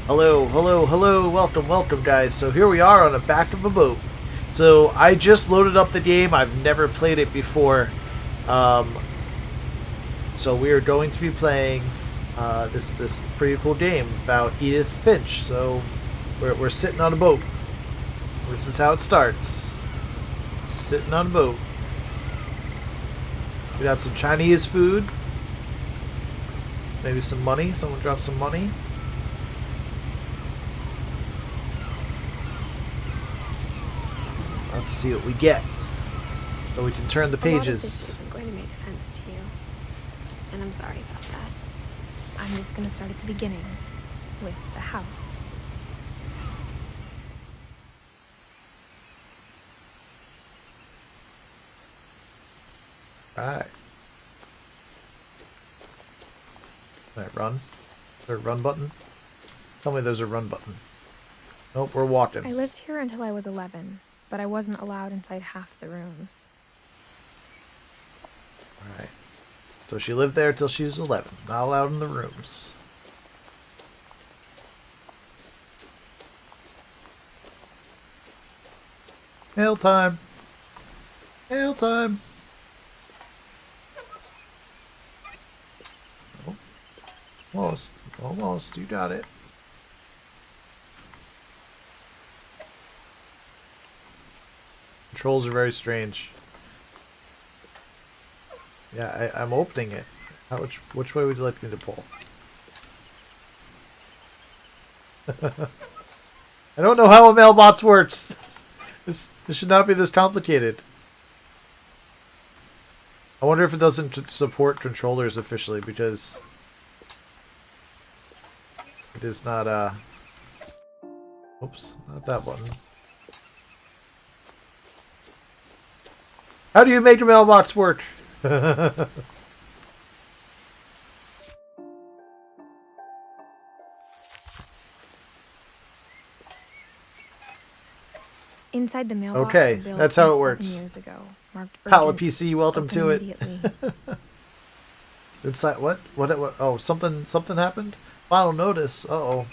Hello, hello, hello, welcome guys. So here we are on the back of a boat. So I just loaded up the game. I've never played it before. Um, so we are going to be playing this pretty cool game about Edith Finch. So we're sitting on a boat. This is how it starts. Sitting on a boat. We got some Chinese food. Maybe some money. Someone dropped some money. Let's see what we get. So we can turn the pages. A lot of this isn't going to make sense to you. And I'm sorry about that. I'm just going to start at the beginning with the house. Alright. Alright, run. Is there a run button? Tell me there's a run button. Nope, we're walking. I lived here until I was 11, but I wasn't allowed inside half the rooms. Alright. So she lived there till she was 11. Not allowed in the rooms. Hail time. Hail time. Oh. Almost. Almost. You got it. Controls are very strange. Yeah, I'm opening it. Which way would you like me to pull? I don't know how a mailbox works. This should not be this complicated. I wonder if it doesn't support controllers officially because it is not oops, not that button. How do you make a mailbox work? Inside the mailbox, Okay, bills that's how it from works. 7 years ago, marked Pala urgent, PC, welcome open to it. immediately. Inside what? What? Oh, something happened. Final notice. Uh-oh.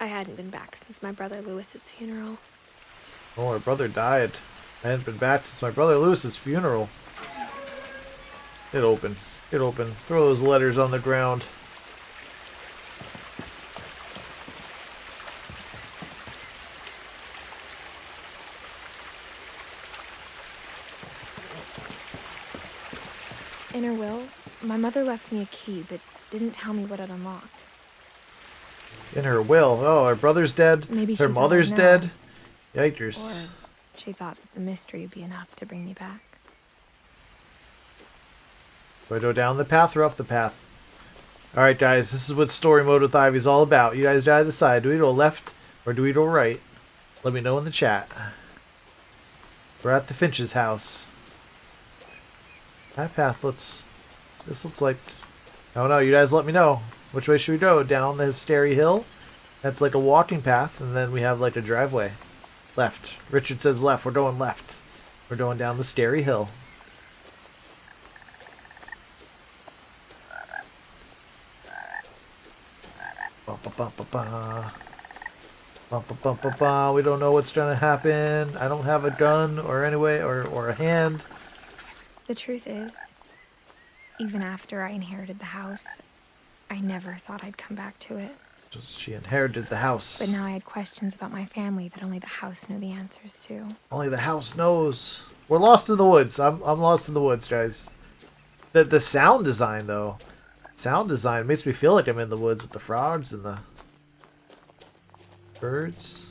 I hadn't been back since my brother Lewis's funeral. Oh, my brother died. I hadn't been back since my brother Lewis's funeral. Get open. Get open. Throw those letters on the ground. In her will, my mother left me a key, but didn't tell me what it unlocked. In her will. Oh, her brother's dead. Maybe Her she mother's thought I'd dead. know. Yikers. Or she thought that the mystery would be enough to bring me back. Do I go down the path or up the path? Alright, guys. This is what story mode with Ivy is all about. You guys gotta decide. Do we go left or do we go right? Let me know in the chat. We're at the Finch's house. That path looks... This looks like... I don't know. You guys let me know. Which way should we go? Down the Starry Hill? That's like a walking path. And then we have like a driveway. Left. Richard says left. We're going left. We're going down the Starry Hill. Ba-ba-ba-ba-ba. Ba-ba-ba-ba-ba. We don't know what's going to happen. I don't have a gun or anyway or a hand. The truth is, even after I inherited the house, I never thought I'd come back to it. She inherited the house. But now I had questions about my family that only the house knew the answers to. Only the house knows. We're lost in the woods. I'm lost in the woods, guys. The sound design though. Sound design makes me feel like I'm in the woods with the frogs and the birds.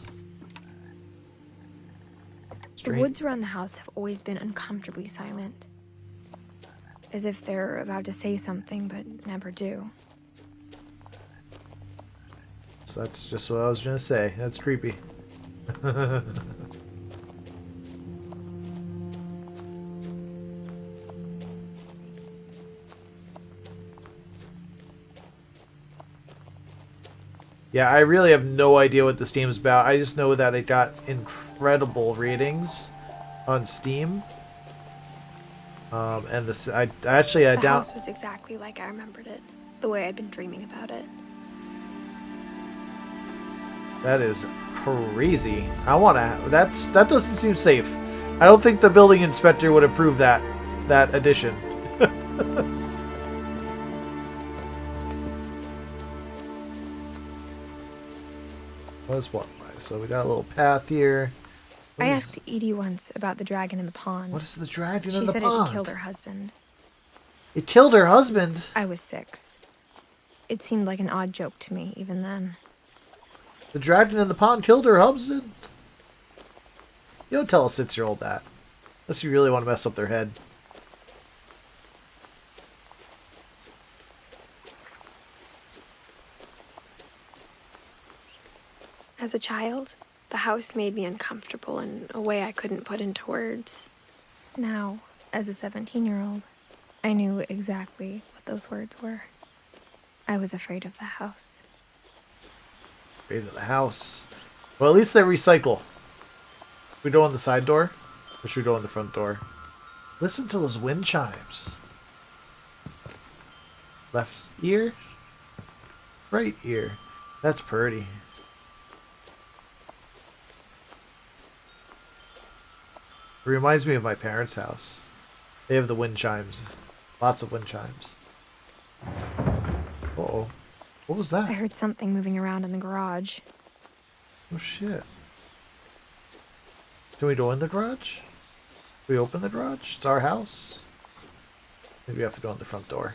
The woods around the house have always been uncomfortably silent. As if they're about to say something but never do. So that's just what I was gonna say. That's creepy. Yeah, I really have no idea what this game is about. I just know that it got incredible ratings on Steam. And this, I actually, The down. house was exactly like I remembered it, the way I'd been dreaming about it. That is crazy. I want to. That doesn't seem safe. I don't think the building inspector would approve that addition. Let's walk by. So we got a little path here. I asked Edie once about the dragon in the pond. What is the dragon She in the said pond? it killed her husband. It killed her husband? I was 6. It seemed like an odd joke to me, even then. The dragon in the pond killed her husband? You don't tell a 6-year-old that. Unless you really want to mess up their head. As a child, the house made me uncomfortable in a way I couldn't put into words. Now, as a 17-year-old, I knew exactly what those words were. I was afraid of the house. Afraid of the house. Well, at least they recycle. Should we go on the side door? Or should we go on the front door? Listen to those wind chimes. Left ear? Right ear. That's pretty. It reminds me of my parents' house. They have the wind chimes. Lots of wind chimes. Uh-oh. What was that? I heard something moving around in the garage. Oh shit. Can we go in the garage? Can we open the garage? It's our house. Maybe we have to go in the front door.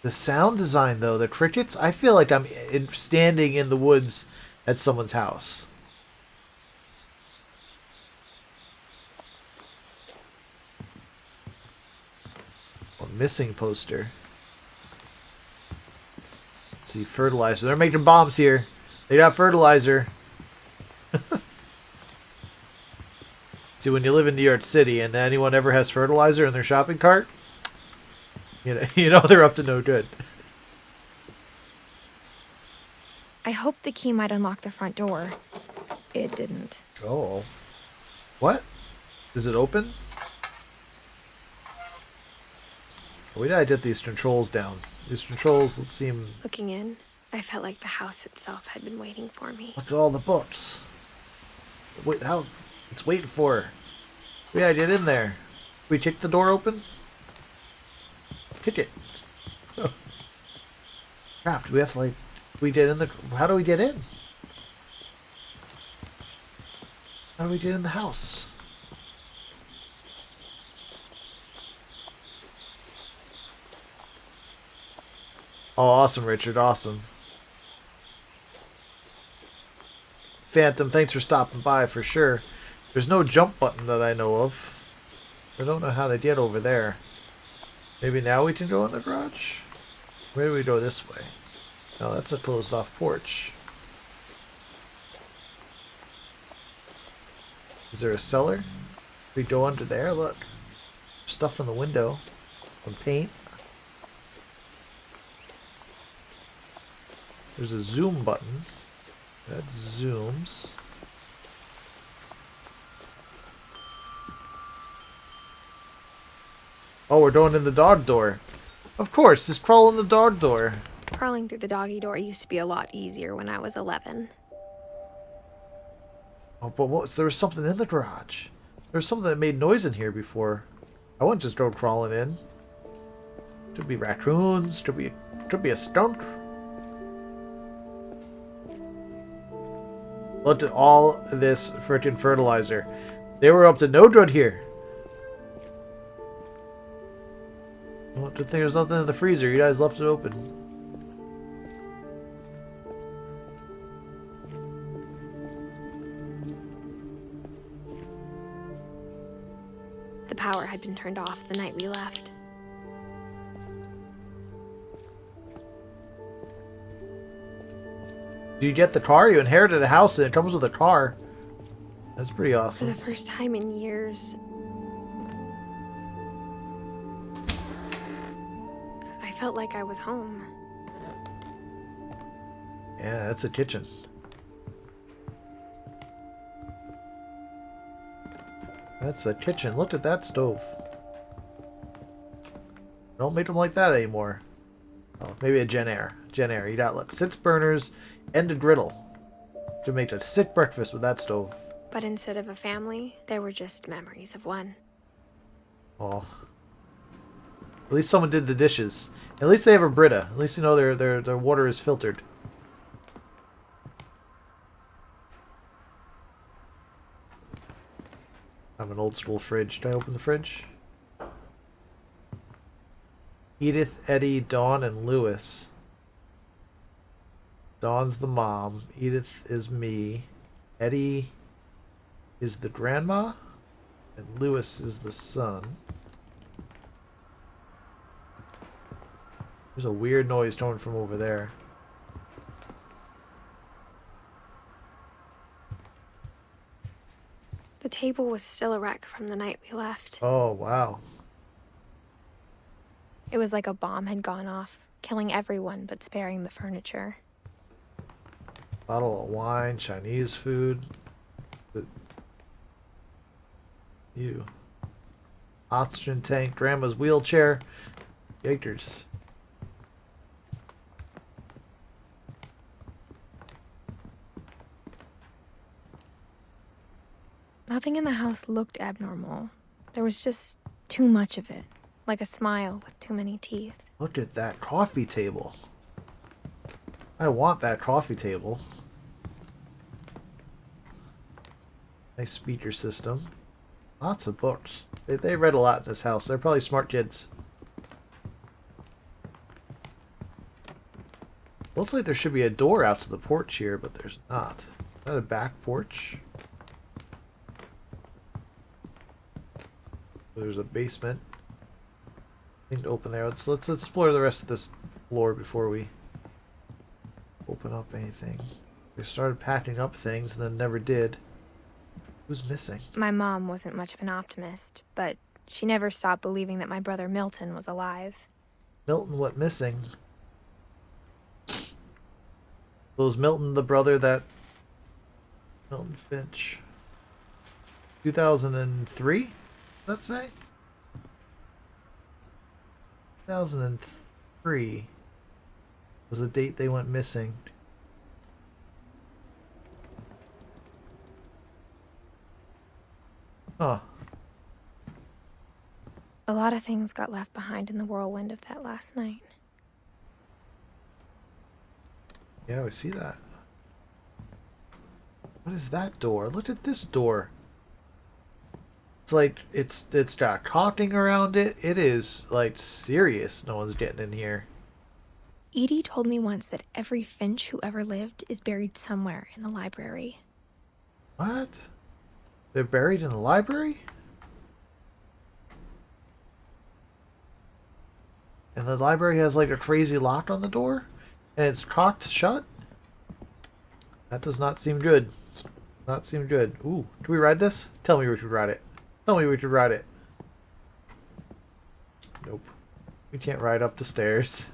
The sound design, though, the crickets, I feel like I'm standing in the woods at someone's house. Oh, missing poster. Let's see, fertilizer. They're making bombs here. They got fertilizer. See, when you live in New York City and anyone ever has fertilizer in their shopping cart, you know they're up to no good. I hoped the key might unlock the front door. It didn't. Oh. What? Is it open? We gotta get these controls down. These controls seem... Looking in, I felt like the house itself had been waiting for me. Look at all the books. Wait, how? It's waiting for her. We gotta get in there. We kick the door open? Kick it. Oh. Crap, do we have to, like... We get in the... How do we get in? How do we get in the house? Oh, awesome, Richard. Awesome. Phantom, thanks for stopping by, for sure. There's no jump button that I know of. I don't know how to get over there. Maybe now we can go in the garage? Maybe we go this way. No, that's a closed off porch. Is there a cellar? We go under there, look. Stuff in the window. Some paint. There's a zoom button. That zooms. Oh, we're going in the dog door. Of course, just crawl in the dog door. Crawling through the doggy door used to be a lot easier when I was 11. Oh, but there was something in the garage. There was something that made noise in here before. I wouldn't just go crawling in. Could be raccoons. Could be a skunk. Looked at all this frickin' fertilizer. They were up to no good here. Well, good thing there's nothing in the freezer. You guys left it open. The power had been turned off the night we left. You get the car? You inherited a house and it comes with a car. That's pretty For awesome. the first time in years, I felt like I was home. Yeah, that's a kitchen. That's a kitchen. Look at that stove. Don't make them like that anymore. Oh, maybe a Gen Air. Gen Air. You got, look, 6 burners and a griddle. To make a sick breakfast with that stove. But instead of a family, there were just memories of one. Oh. At least someone did the dishes. At least they have a Brita. At least you know their water is filtered. I have an old school fridge. Did I open the fridge? Edith, Eddie, Dawn, and Lewis. Dawn's the mom. Edith is me. Eddie is the grandma. And Lewis is the son. There's a weird noise coming from over there. The table was still a wreck from the night we left. Oh, wow. It was like a bomb had gone off, killing everyone but sparing the furniture. Bottle of wine, Chinese food. Ew. Oxygen tank, grandma's wheelchair. Yikers. Nothing in the house looked abnormal. There was just too much of it, like a smile with too many teeth. Look at that coffee table. I want that coffee table. Nice speaker system. Lots of books. They read a lot in this house. They're probably smart kids. Looks like there should be a door out to the porch here, but there's not. Is that a back porch? There's a basement. Thing to open there. Let's explore the rest of this floor before we open up anything. We started packing up things and then never did. Who's missing? My mom wasn't much of an optimist, but she never stopped believing that my brother Milton was alive. Milton, what missing? Was Milton the brother that... Milton Finch. 2003? Let's say? 2003 was the date they went missing. Huh. A lot of things got left behind in the whirlwind of that last night. Yeah, we see that. What is that door? Look at this door. It's like it's got caulking around it. It is like serious. No one's getting in here. Edie told me once that every Finch who ever lived is buried somewhere in the library. What? They're buried in the library? And the library has like a crazy lock on the door? And it's cocked shut? That does not seem good. Not seem good. Ooh, do we ride this? Tell me we should ride it. Tell me we should ride it. Nope. We can't ride up the stairs.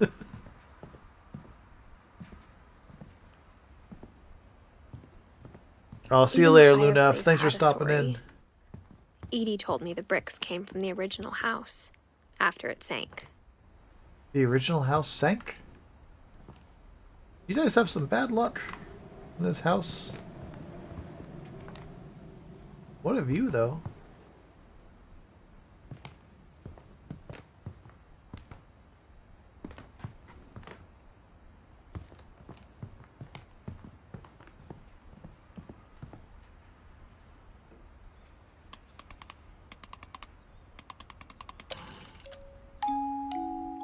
I'll see you later, Luna. Thanks for stopping in. Edie told me the bricks came from the original house after it sank. The original house sank? You guys have some bad luck in this house. What a view, though.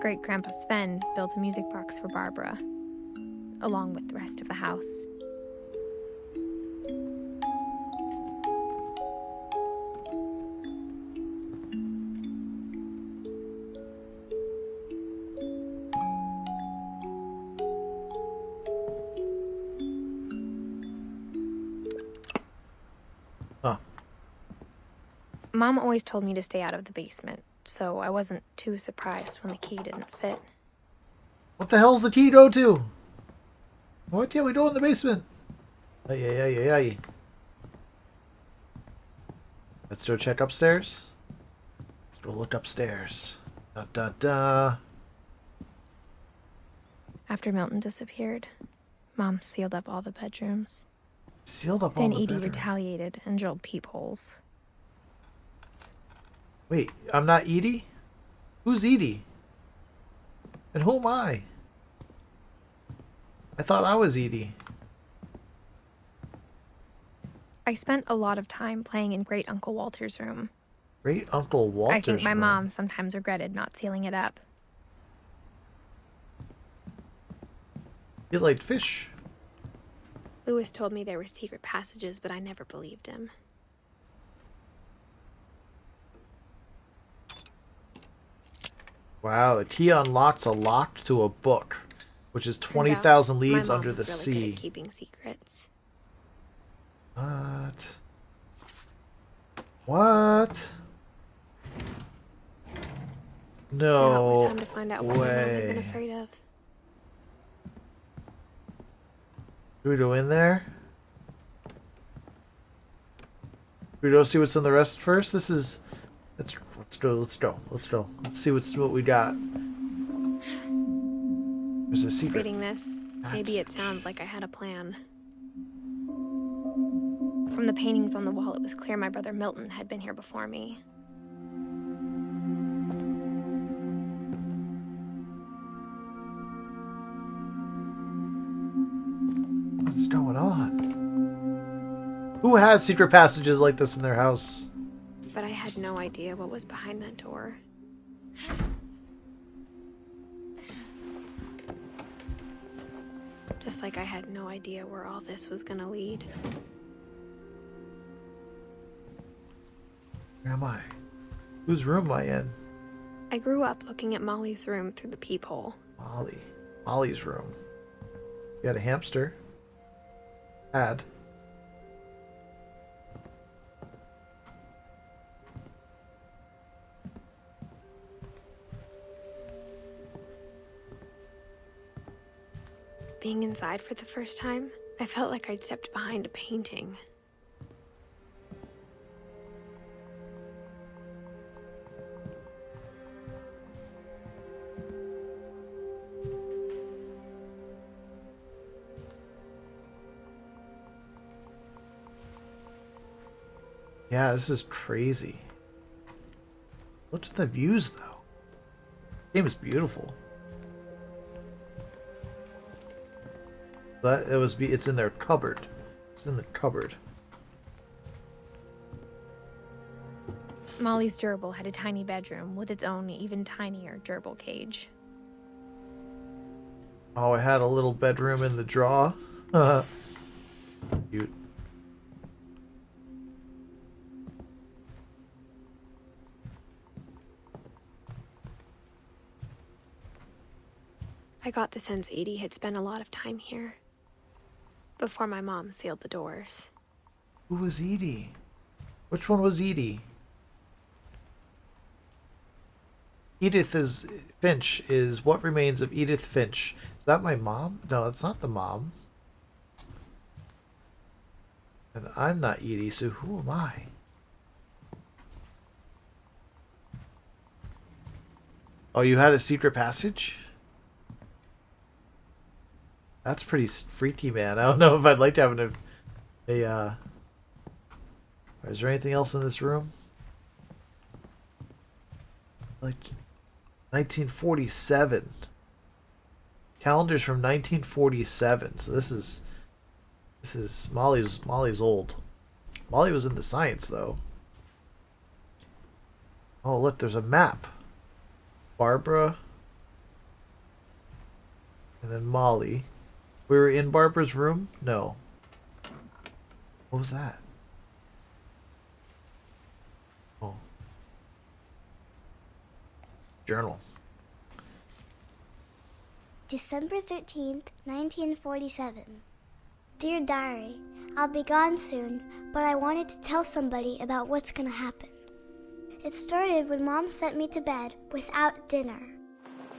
Great-Grandpa Sven built a music box for Barbara, along with the rest of the house. Huh. Mom always told me to stay out of the basement, so I wasn't too surprised when the key didn't fit. What the hell's the key go to? What are we doing in the basement? Ay, ay, ay, ay, ay. Let's go check upstairs. Let's go look upstairs. Da da da. After Milton disappeared, Mom sealed up all the bedrooms. Sealed up all Then the Edie bedrooms. retaliated and drilled peepholes. Wait, I'm not Edie? Who's Edie? And who am I? I thought I was Edie. I spent a lot of time playing in Great Uncle Walter's room. Great Uncle Walter's I think my room. mom sometimes regretted not sealing it up. He liked fish. Lewis told me there were secret passages, but I never believed him. Wow, the key unlocks a lock to a book, which is Turns out, 20,000 leagues my mom under the was really good sea. at keeping secrets. What? What? Now it was No time to find out what my mom had been way. afraid of. Do we go in there? Do we go see what's in the rest first? This is... Let's go. Let's see what we got. There's a secret. Reading this, maybe it passage. sounds like I had a plan. From the paintings on the wall, it was clear my brother Milton had been here before me. What's going on? Who has secret passages like this in their house? But I had no idea what was behind that door. Just like I had no idea where all this was gonna lead. Where am I? Whose room am I in? I grew up looking at Molly's room through the peephole. Molly's room. You had a hamster. Had. Being inside for the first time, I felt like I'd stepped behind a painting. Yeah, this is crazy. Look at the views, though. The game is beautiful. But it's in their cupboard. It's in the cupboard. Molly's gerbil had a tiny bedroom with its own even tinier gerbil cage. Oh, I had a little bedroom in the draw. Cute. I got the sense Edie had spent a lot of time here. Before my mom sealed the doors. Who was Edie? Which one was Edie? Finch is What Remains of Edith Finch. Is that my mom? No, it's not the mom. And I'm not Edie, so who am I? Oh, you had a secret passage? That's pretty freaky, man. I don't know if I'd like to have Is there anything else in this room? Like 1947. Calendars from 1947. So this is Molly's old. Molly was into science though. Oh, look, there's a map. Barbara and then Molly. We were in Barbara's room? No. What was that? Oh. Journal. December 13th, 1947. Dear Diary, I'll be gone soon, but I wanted to tell somebody about what's gonna happen. It started when Mom sent me to bed without dinner.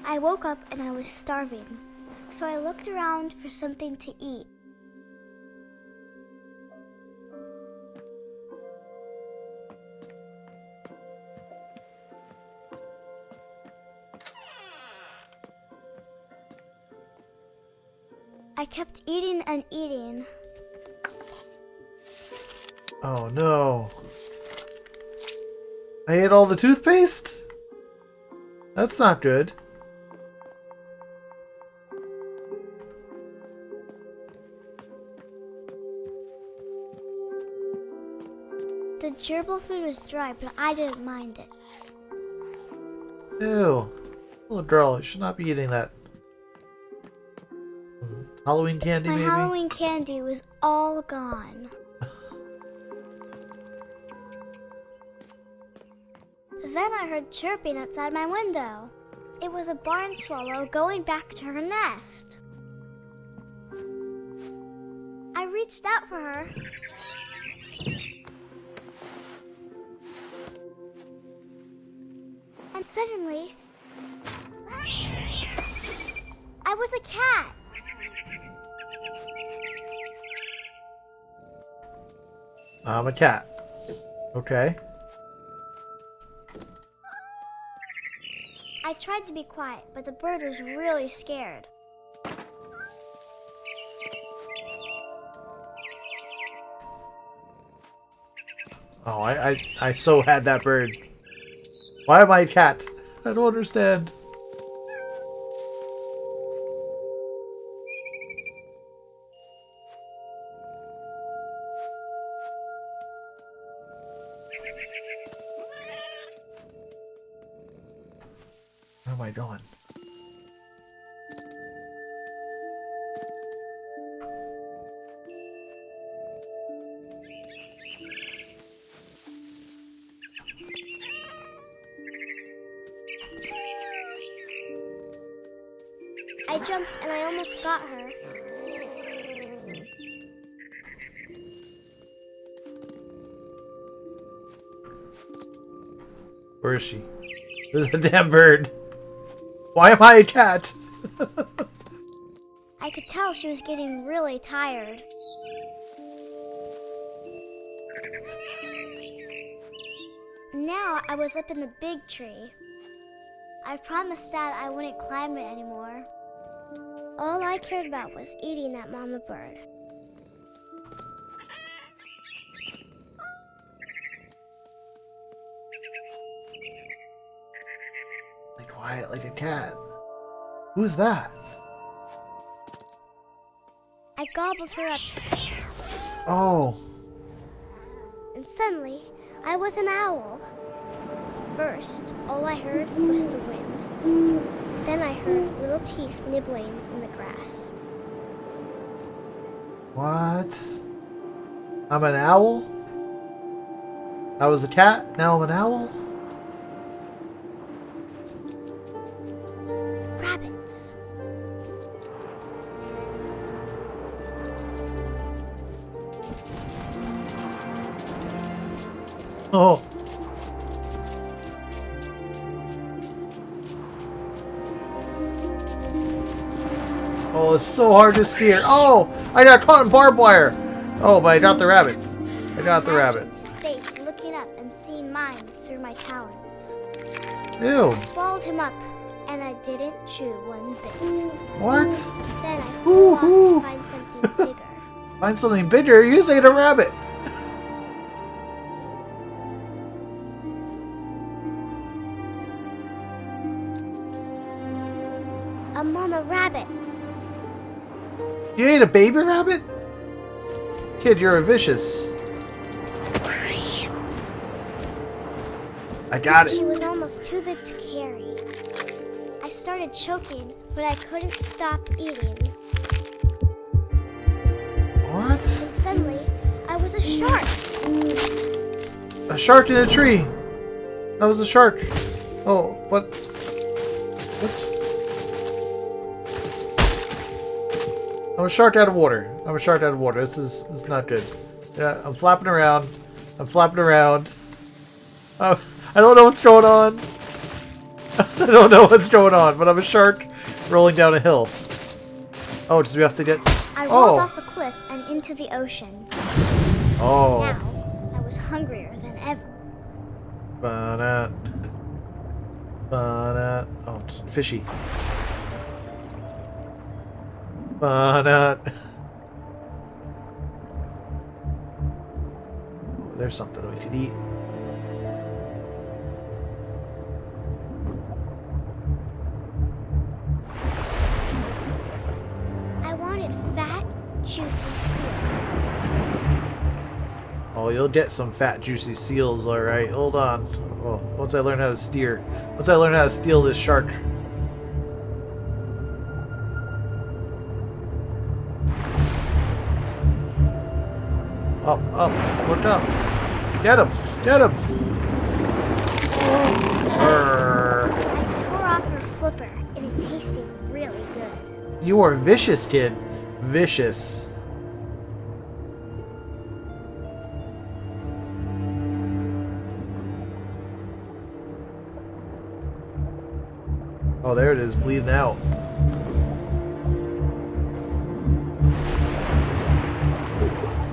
I woke up and I was starving. so I looked around for something to eat. I kept eating and eating. Oh no. I ate all the toothpaste? That's not good. The gerbil food was dry, but I didn't mind it. Ew. Little girl, you should not be eating that. Halloween candy, My maybe? Halloween candy was all gone. Then I heard chirping outside my window. It was a barn swallow going back to her nest. I reached out for her. And suddenly, I was a cat. I'm a cat. Okay. I tried to be quiet, but the bird was really scared. Oh, I so had that bird. Why am I a cat? I don't understand. What am I doing? I jumped and I almost got her. Where is she? There's a damn bird. Why am I a cat? I could tell she was getting really tired. Now I was up in the big tree. I promised Dad I wouldn't climb it anymore. All I cared about was eating that mama bird. Be quiet like a cat. Who's that? I gobbled her up, Oh. and suddenly I was an owl. First, all I heard was the wind. Then I heard little teeth nibbling in the grass. What? I'm an owl? I was a cat, now I'm an owl? Rabbits. Oh. Oh, it's so hard to steer. Oh, I got caught in barbed wire. Oh, but I got the rabbit. I got the rabbit. Imagine his face looking up and seeing mine through my talons. Ew. I swallowed him up, and I didn't chew one bit. What? Then I flew off Woo-hoo. to find something bigger. Find something bigger? You just ate a rabbit. A mama rabbit. You ate a baby rabbit? Kid, you're vicious. I got She it. was almost too big to carry. I started choking, but I couldn't stop eating. What? And suddenly, I was a shark. A shark in a tree. That was a shark. Oh, what? What's... I'm a shark out of water. I'm a shark out of water. This is not good. Yeah, I'm flapping around. I'm flapping around. I don't know what's going on. I don't know what's going on, but I'm a shark rolling down a hill. Oh, do we have to get... I rolled Oh! off a cliff and into the ocean. Oh. Now, I was hungrier than ever. Banat. Banat. Oh, it's fishy. Banat. Oh, there's something we could eat. I wanted fat, juicy seals. Oh, you'll get some fat, juicy seals, alright. Hold on. Oh, once I learn how to steer. Once I learn how to steal this shark. Up, up, look up. Get him! Get him! Brr. I tore off her flipper, and it tasted really good. You are vicious, kid. Vicious. Oh, there it is, bleeding out.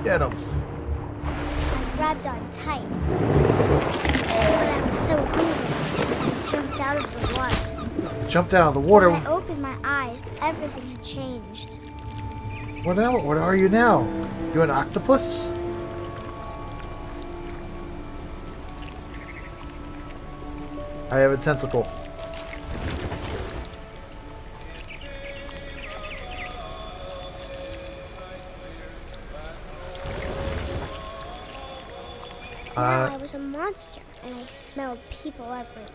Get him. I grabbed on tight. But I was so hungry, I jumped out of the water. Jumped out of the water. When I opened my eyes, everything had changed. What now? What are you now? You an octopus? I have a tentacle. Now I was a monster, and I smelled people everywhere.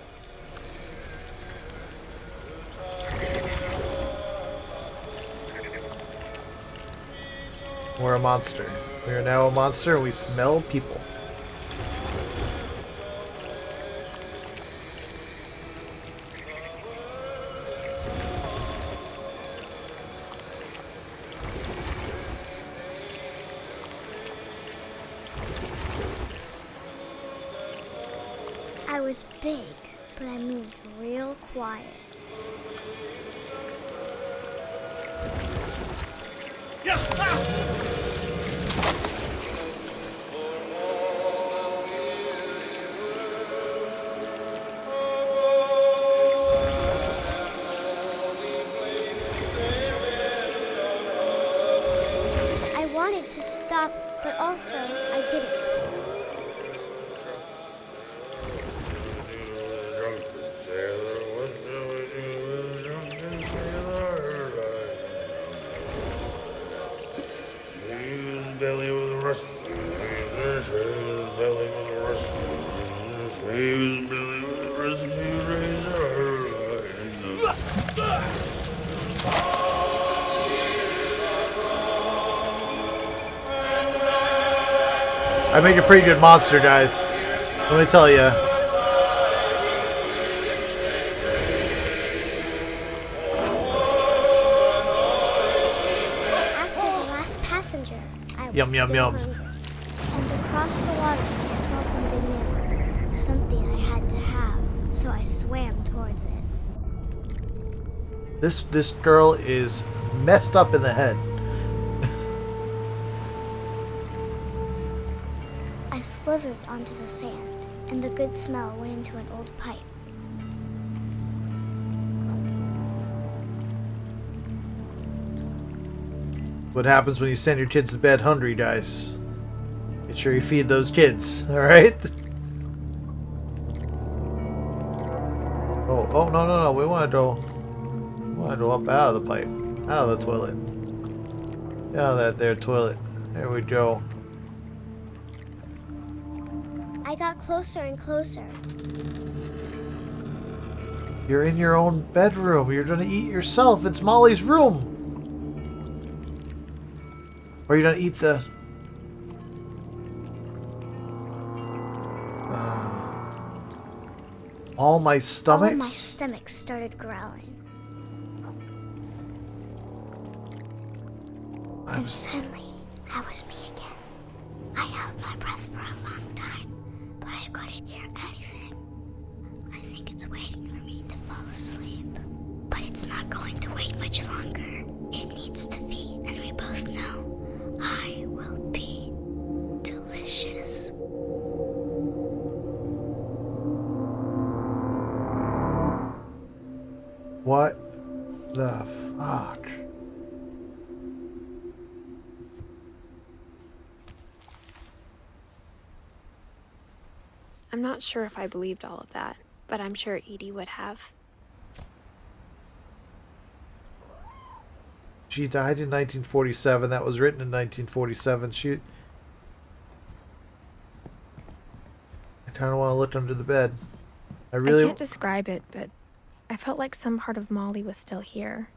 We're a monster. We are now a monster and we smell people. I was big, but I moved real quiet. I wanted to stop, but also I didn't. Belly was rusty, his belly was rusty, his belly was rusty, razor. I make a pretty good monster, guys. Let me tell you. After the last passenger, I was Yum, yum, still yum. hungry. And across the water, I smelled something new. Something I had to have, so I swam towards it. This girl is messed up in the head. I slithered onto the sand, and the good smell went into an old pipe. What happens when you send your kids to bed hungry, guys? Make sure you feed those kids, alright? Oh, no. We want to go up out of the pipe. Out of the toilet. Out of that there toilet. There we go. I got closer and closer. You're in your own bedroom. You're gonna eat yourself. It's Molly's room. Or you're gonna eat the... all my stomachs? All my stomach started growling. And suddenly, I was me again. I held my breath for a long time, but I couldn't hear anything. I think it's waiting for me to fall asleep. But it's not going to wait much longer. It needs to be, and we both know I will be delicious. What the fuck? I'm not sure if I believed all of that, but I'm sure Edie would have. She died in 1947. That was written in 1947. I kind of want to look under the bed. I I can't describe it, but I felt like some part of Molly was still here.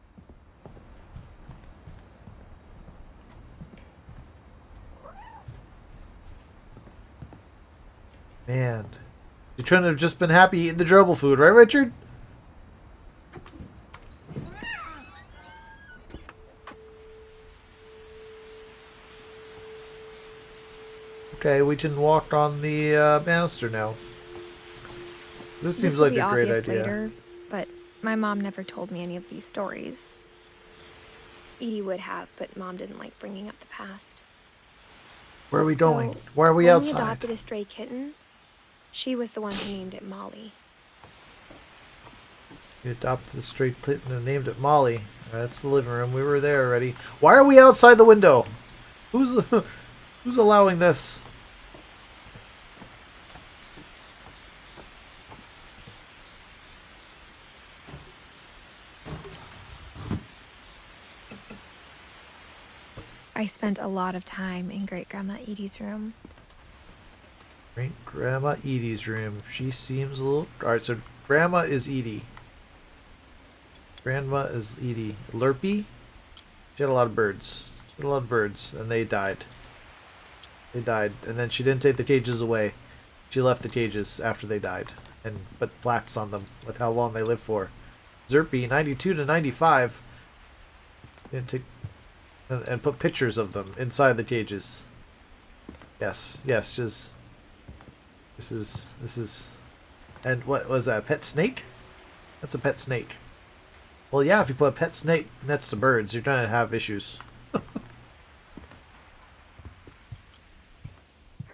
Man. You couldn't have just been happy eating the gerbil food, right, Richard? Okay, we can walk on the banister now. This seems like a great idea. Later, but my mom never told me any of these stories. Edie would have, but Mom didn't like bringing up the past. Where are we going? So, Why are we when outside? we adopted a stray kitten, she was the one who named it Molly. We adopted a stray kitten and named it Molly. That's the living room. We were there already. Why are we outside the window? Who's allowing this? I spent a lot of time in Great Grandma Edie's room. Great Grandma Edie's room. She seems a little... Alright, so Grandma is Edie. Grandma is Edie. Lurpy? She had a lot of birds. She had a lot of birds, and they died. They died, and then she didn't take the cages away. She left the cages after they died, and put plaques on them with how long they lived for. Zerpy, 92 to 95. Didn't take... And put pictures of them inside the cages. Yes, just... This is... And what was that, a pet snake? That's a pet snake. Well, yeah, if you put a pet snake next to birds, you're going to have issues. Her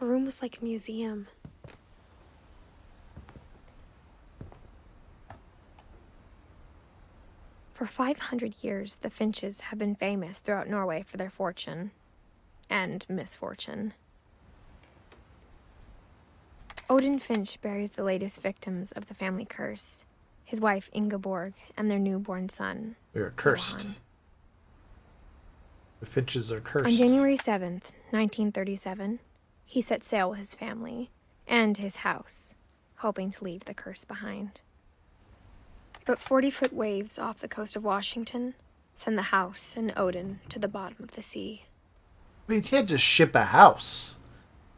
room was like a museum. For 500 years, the Finches have been famous throughout Norway for their fortune and misfortune. Odin Finch buries the latest victims of the family curse, his wife Ingeborg and their newborn son. We are cursed. Johan. The Finches are cursed. On January 7th, 1937, he set sail with his family and his house, hoping to leave the curse behind. But 40-foot waves off the coast of Washington send the house and Odin to the bottom of the sea. I mean, you can't just ship a house.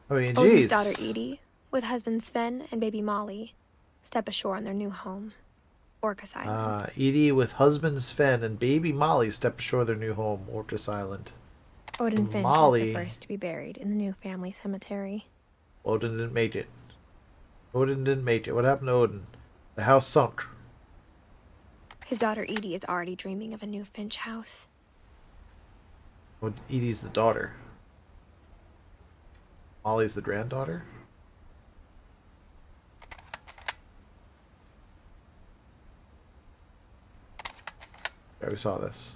I mean, Odin's jeez. daughter Edie, with husband Sven and baby Molly, step ashore on their new home, Orcas Island. Edie with husband Sven and baby Molly step ashore their new home, Orcas Island. Odin Finch was the first to be buried in the new family cemetery. Odin didn't make it. Odin didn't make it. What happened to Odin? The house sunk. His daughter Edie is already dreaming of a new Finch house. Well, Edie's the daughter. Molly's the granddaughter? Yeah, we saw this.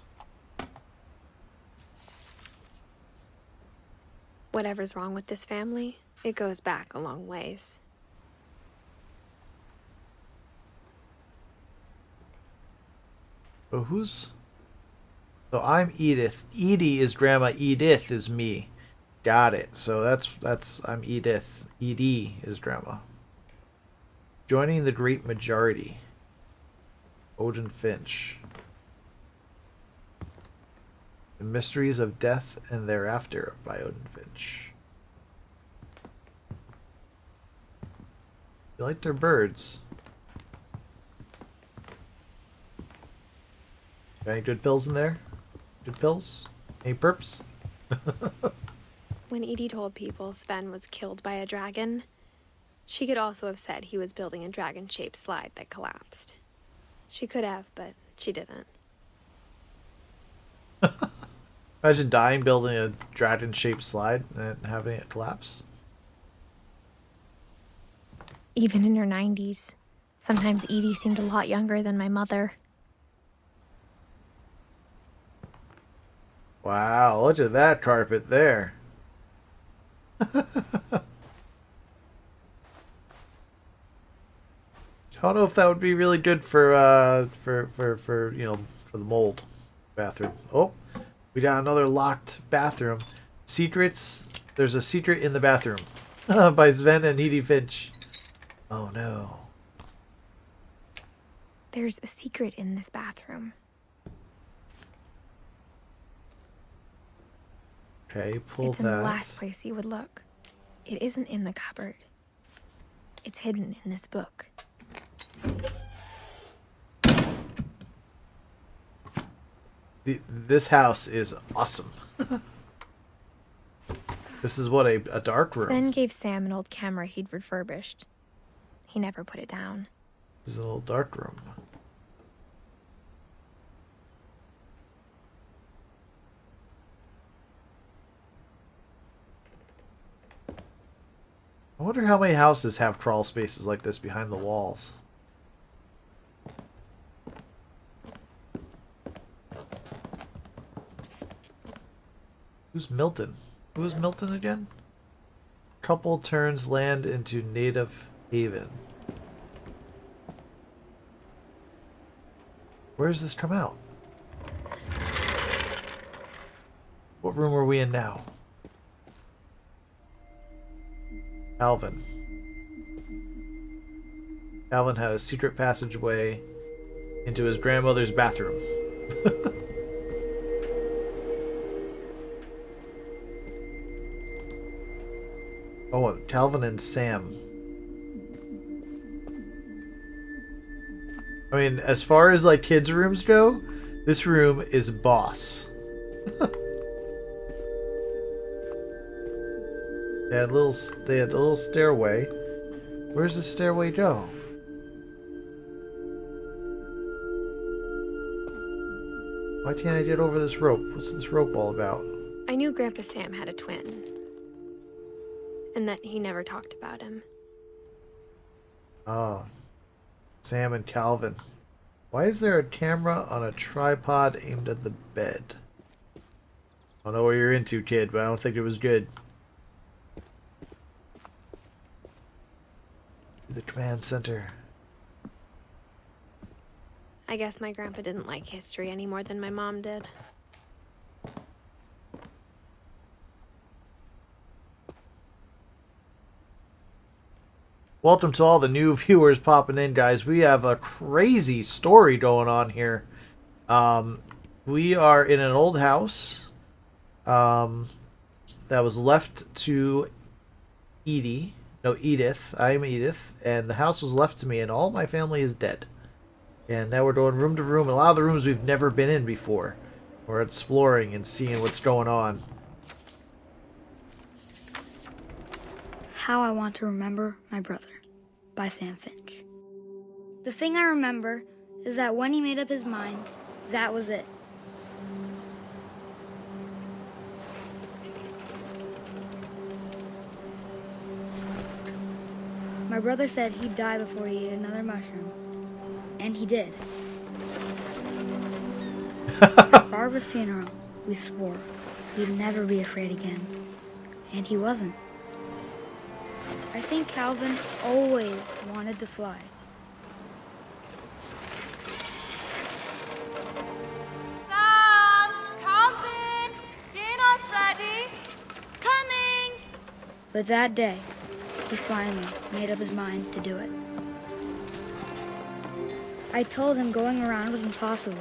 Whatever's wrong with this family, it goes back a long ways. So I'm Edith. Edie is Grandma. Edith is me. Got it. So that's I'm Edith. Edie is Grandma. Joining the great majority. Odin Finch. The Mysteries of Death and Thereafter by Odin Finch. You like their birds. Got any good pills in there? Good pills? Any perps? When Edie told people Sven was killed by a dragon, she could also have said he was building a dragon-shaped slide that collapsed. She could have, but she didn't. Imagine dying building a dragon-shaped slide and having it collapse. Even in her 90s, sometimes Edie seemed a lot younger than my mother. Wow, look at that carpet there. I don't know if that would be really good for you know, for the mold bathroom. Oh, we got another locked bathroom. Secrets. There's a secret in the bathroom by Sven and Edith Finch. Oh no. There's a secret in this bathroom. Okay, pull It's that. in the last place you would look. It isn't in the cupboard. It's hidden in this book. This house is awesome. This is what, a dark room. Sven gave Sam an old camera he'd refurbished. He never put it down. This is a little dark room. I wonder how many houses have crawl spaces like this behind the walls. Who's Milton? Who is Milton again? Couple turns land into native haven. Where does this come out? What room are we in now? Calvin. Calvin had a secret passageway into his grandmother's bathroom. Oh, Calvin and Sam. I mean, as far as like kids' rooms go, this room is boss. They had a little stairway. Where's the stairway go? Why can't I get over this rope? What's this rope all about? I knew Grandpa Sam had a twin. And that he never talked about him. Oh. Sam and Calvin. Why is there a camera on a tripod aimed at the bed? I don't know what you're into, kid, but I don't think it was good. The command center. I guess my grandpa didn't like history any more than my mom did. Welcome to all the new viewers popping in, guys. We have a crazy story going on here. We are in an old house that was left to Edith. I'm Edith, and the house was left to me, and all my family is dead. And now we're going room to room, and a lot of the rooms we've never been in before. We're exploring and seeing what's going on. How I Want to Remember My Brother by Sam Finch. The thing I remember is that when he made up his mind, that was it. My brother said he'd die before he ate another mushroom. And he did. At Barbara's funeral, we swore we'd never be afraid again. And he wasn't. I think Calvin always wanted to fly. Sam! Calvin! Dinner's ready! Coming! But that day, he finally made up his mind to do it. I told him going around was impossible.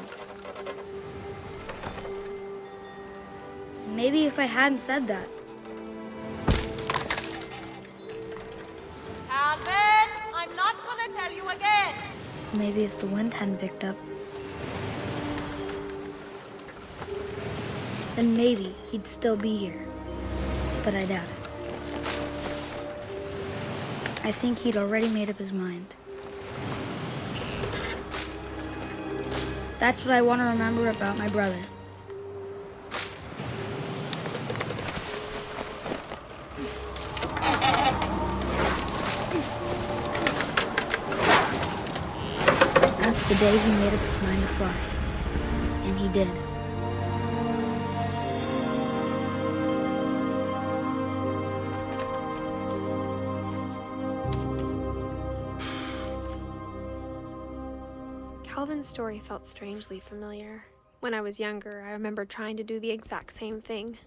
Maybe if I hadn't said that, Calvin! I'm not gonna tell you again! maybe if the wind hadn't picked up, then maybe he'd still be here. But I doubt it. I think he'd already made up his mind. That's what I want to remember about my brother. day he made up his mind to fly. And he did. Calvin's story felt strangely familiar. When I was younger, I remember trying to do the exact same thing.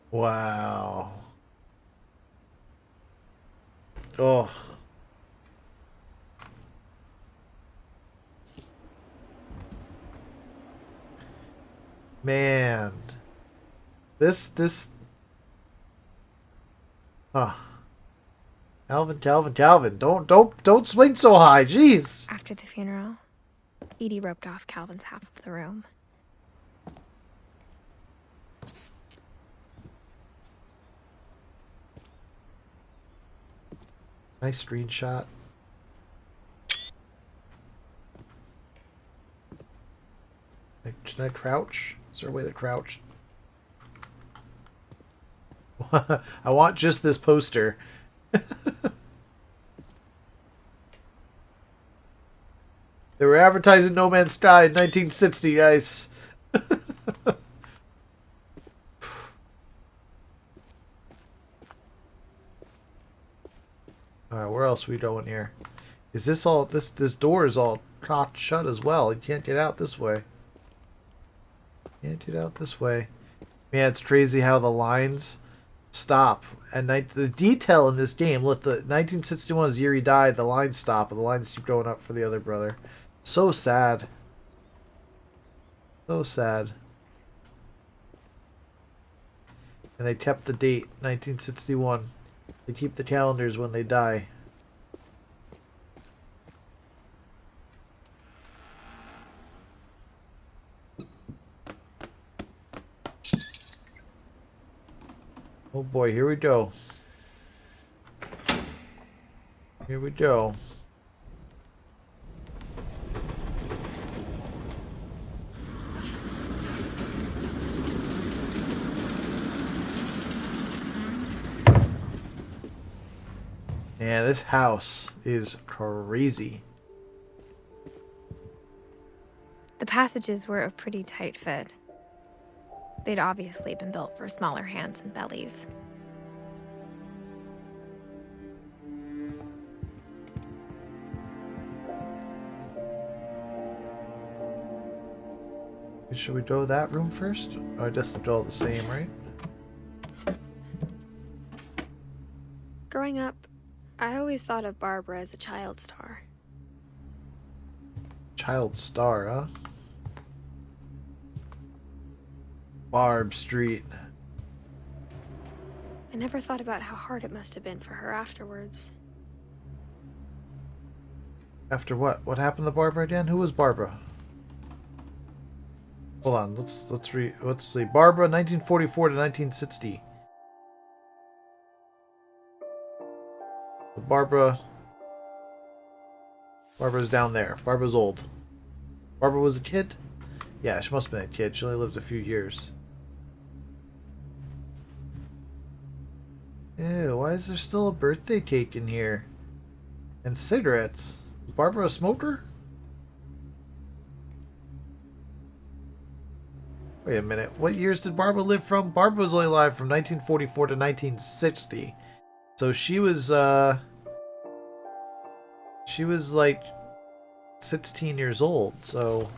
Wow. Oh. Man. This. Huh. Calvin. Don't swing so high. Jeez. After the funeral, Edie roped off Calvin's half of the room. Nice screenshot. Should I crouch? Is there a way to crouch? I want just this poster. They were advertising No Man's Sky in 1960, guys. Alright, where else are we going here? Is this all... This door is all cocked shut as well. You can't get out this way. Can't get out this way. Man, it's crazy how the lines stop. And the detail in this game... Look, the 1961 is the year he died. The lines stop. But the lines keep going up for the other brother. So sad. So sad. And they kept the date, 1961. They keep the calendars when they die. Oh boy, here we go. Here we go. Yeah, this house is crazy. The passages were a pretty tight fit. They'd obviously been built for smaller hands and bellies. Should we go that room first? Or just it's all the same, right? Growing up, I always thought of Barbara as a child star. Child star, huh? Barb Street. I never thought about how hard it must have been for her afterwards. After what? What happened to Barbara again? Who was Barbara? Hold on, let's see. Barbara, 1944 to 1960. Barbara's down there. Barbara's old. Barbara was a kid? Yeah, she must have been a kid. She only lived a few years. Ew, why is there still a birthday cake in here? And cigarettes. Was Barbara a smoker? Wait a minute. What years did Barbara live from? Barbara was only alive from 1944 to 1960. So she was like 16 years old. So,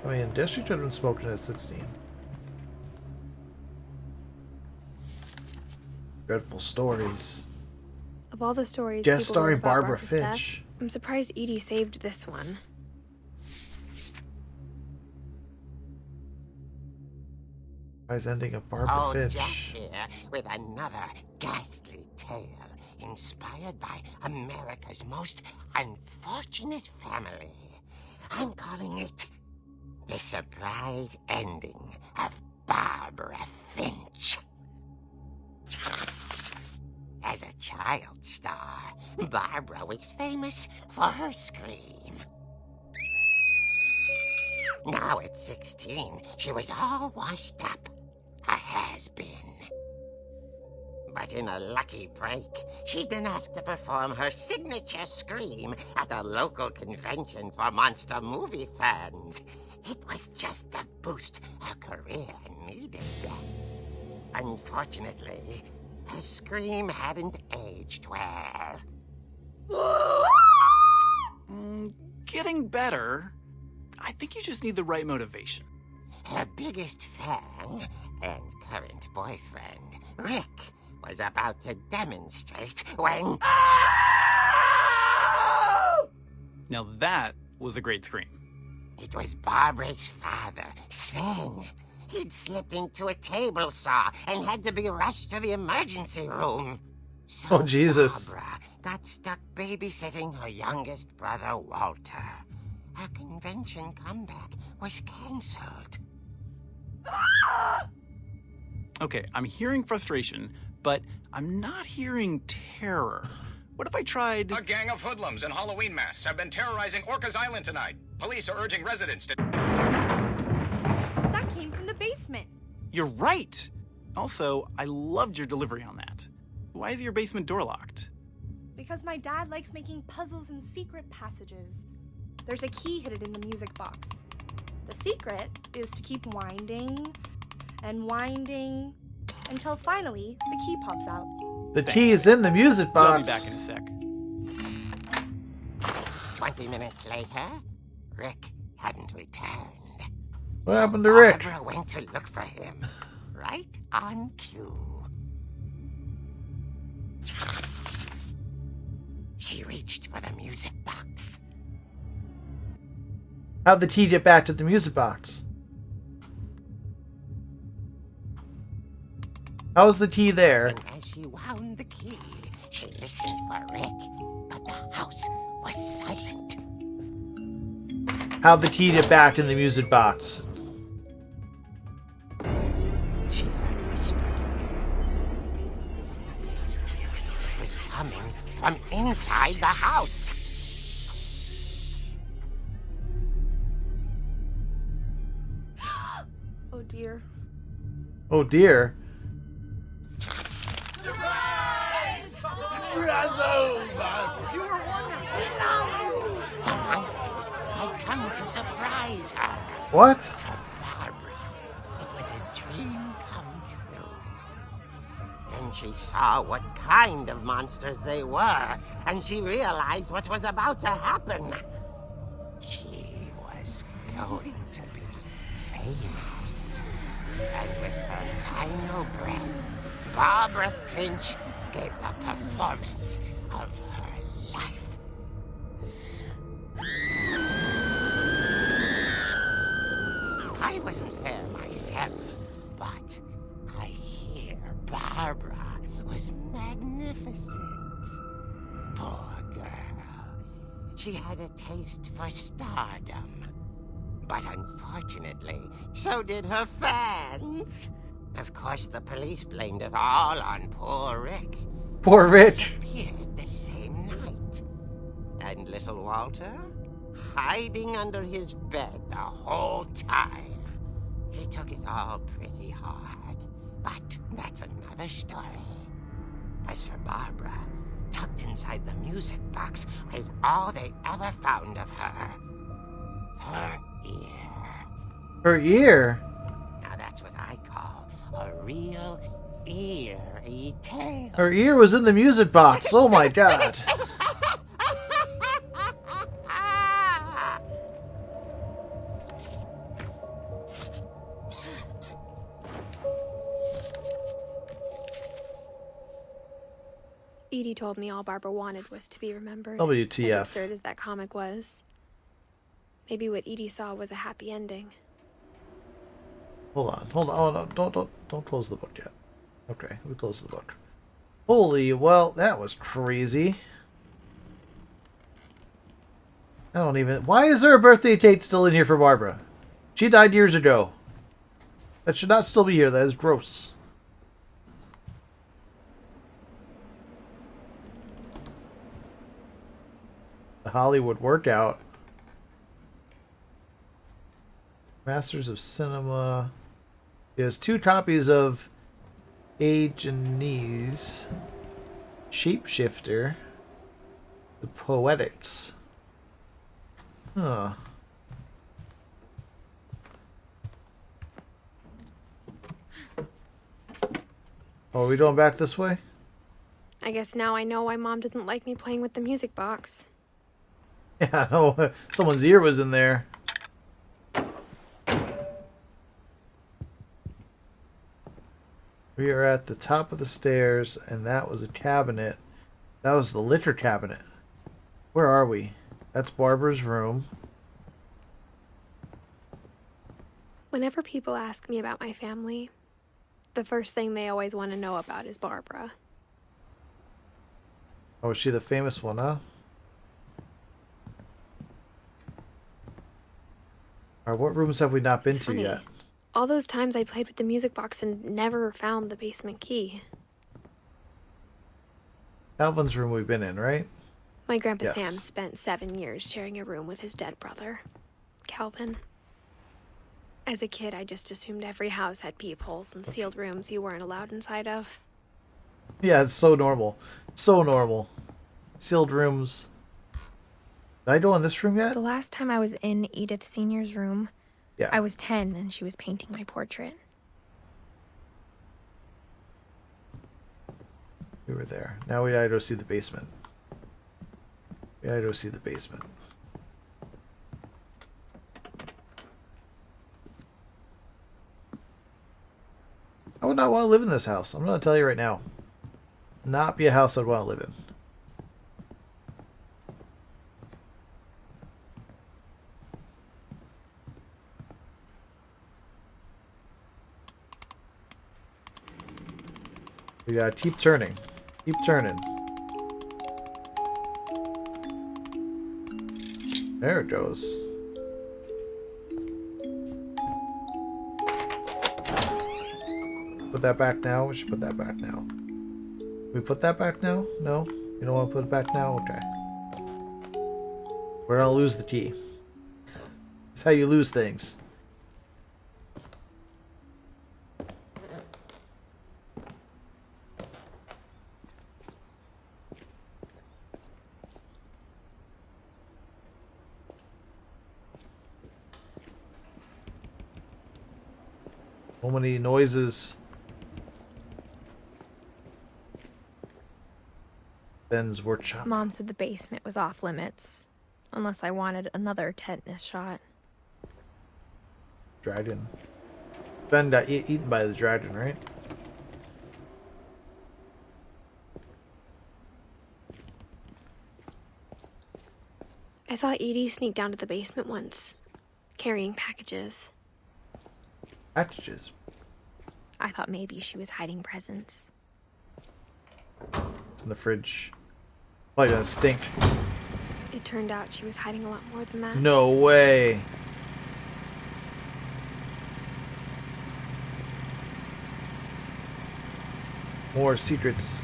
I mean, guess she could have been smoking at 16. Dreadful stories. Of all the stories Guest people wrote starring about Barbara Barbara's Finch. death, I'm surprised Edie saved this one. Surprise ending of Barbara Old Finch. Jack here with another ghastly tale inspired by America's most unfortunate family. I'm calling it The Surprise Ending of Barbara Finch. As a child star, Barbara was famous for her scream. Now at 16, she was all washed up. A has-been. But in a lucky break, she'd been asked to perform her signature scream at a local convention for monster movie fans. It was just the boost her career needed. Unfortunately, her scream hadn't aged well. Getting better. I think you just need the right motivation. Her biggest fan and current boyfriend, Rick, was about to demonstrate when... Now that was a great scream. It was Barbara's father, Sven. He'd slipped into a table saw and had to be rushed to the emergency room. So Oh, Jesus. Barbara got stuck babysitting her youngest brother, Walter. Her convention comeback was cancelled. Okay, I'm hearing frustration, but I'm not hearing terror. What if I tried... A gang of hoodlums in Halloween masks have been terrorizing Orca's Island tonight. Police are urging residents to... That came from the basement. You're right! Also, I loved your delivery on that. Why is your basement door locked? Because my dad likes making puzzles and secret passages. There's a key hidden in the music box. The secret is to keep winding and winding until finally the key pops out. The key is in the music I'll be box. back in a sec. 20 minutes later, Rick hadn't returned. What happened to Rick? Barbara went to look for him, right on cue. She reached for the music box. How'd the key get back to the music box? How was the key there? And as she wound the key, she listened for Rick, but the house was silent. How'd the key get back in the music box? She heard whispering. It was coming from inside the house. Oh dear. Oh dear. The monsters had come to surprise her. What? For Barbara, it was a dream come true. Then she saw what kind of monsters they were, and she realized what was about to happen. She was going to be famous. And with her final breath, Barbara Finch gave the performance of her life. I wasn't there myself, but I hear Barbara was magnificent. Poor girl. She had a taste for stardom. But unfortunately, so did her fans. Of course, the police blamed it all on poor Rick. Poor Rick. Disappeared the same night. And little Walter? Hiding under his bed the whole time. He took it all pretty hard. But that's another story. As for Barbara, tucked inside the music box was all they ever found of her. Her ear. Her ear? Now that's what I call a real eerie tale. Her ear was in the music box. Oh my god. Edie told me all Barbara wanted was to be remembered. WTF. As absurd as that comic was. Maybe what Edie saw was a happy ending. Hold on. Don't close the book yet. Okay, we closed the book. Holy, well, that was crazy. I don't even... Why is there a birthday date still in here for Barbara? She died years ago. That should not still be here. That is gross. The Hollywood Workout. Masters of Cinema. He has 2 copies of Agenese, Shapeshifter, the Poetics. Huh. Oh, are we going back this way? I guess now I know why Mom didn't like me playing with the music box. Yeah, no, someone's ear was in there. We are at the top of the stairs, and that was a cabinet. That was the litter cabinet. Where are we? That's Barbara's room. Whenever people ask me about my family, the first thing they always want to know about is Barbara. Oh, is she the famous one, huh? Alright, what rooms have we not been It's to funny. yet? All those times I played with the music box and never found the basement key. Calvin's room we've been in, right? My Grandpa Yes. Sam spent 7 years sharing a room with his dead brother, Calvin. As a kid, I just assumed every house had peepholes and sealed rooms you weren't allowed inside of. Yeah, it's so normal. So normal. Sealed rooms. Did I go in this room yet? The last time I was in Edith Sr.'s room, Yeah. I was 10 and she was painting my portrait. We were there. Now we gotta go see the basement. We gotta go see the basement. I would not want to live in this house. I'm gonna tell you right now. Not be a house I'd want to live in. We gotta keep turning. Keep turning. There it goes. Put that back now. We should put that back now. We put that back now? No? You don't want to put it back now? Okay. We're gonna lose the key. That's how you lose things. So many noises. Ben's workshop. Mom said the basement was off limits, unless I wanted another tetanus shot. Dragon. Ben got eaten by the dragon, right? I saw Edie sneak down to the basement once, carrying packages. Packages. I thought maybe she was hiding presents. It's in the fridge. Probably gonna stink. It turned out she was hiding a lot more than that. No way. More secrets.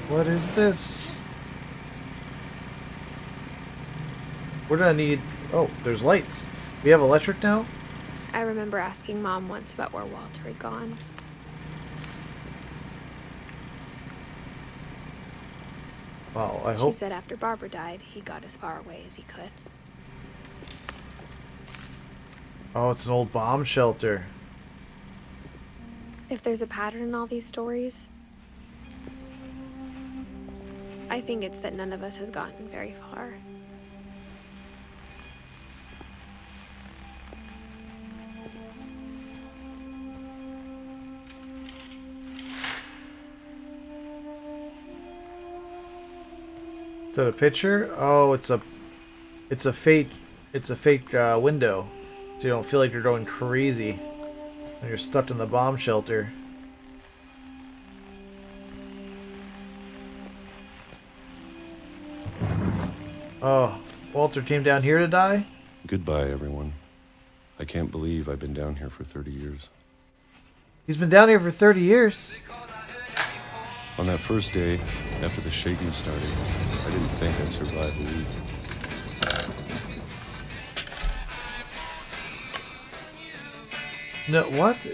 What is this? We're gonna need... Oh, there's lights. We have electric now? I remember asking Mom once about where Walter had gone. Wow, I She hope... said after Barbara died, he got as far away as he could. Oh, it's an old bomb shelter. If there's a pattern in all these stories, I think it's that none of us has gotten very far. Is that a picture? Oh, it's a fake window, so you don't feel like you're going crazy when you're stuck in the bomb shelter. Oh, Walter came down here to die? Goodbye, everyone. I can't believe I've been down here for 30 years. He's been down here for 30 years. On that first day, after the shaking started, I didn't think I'd survive a week. No, what?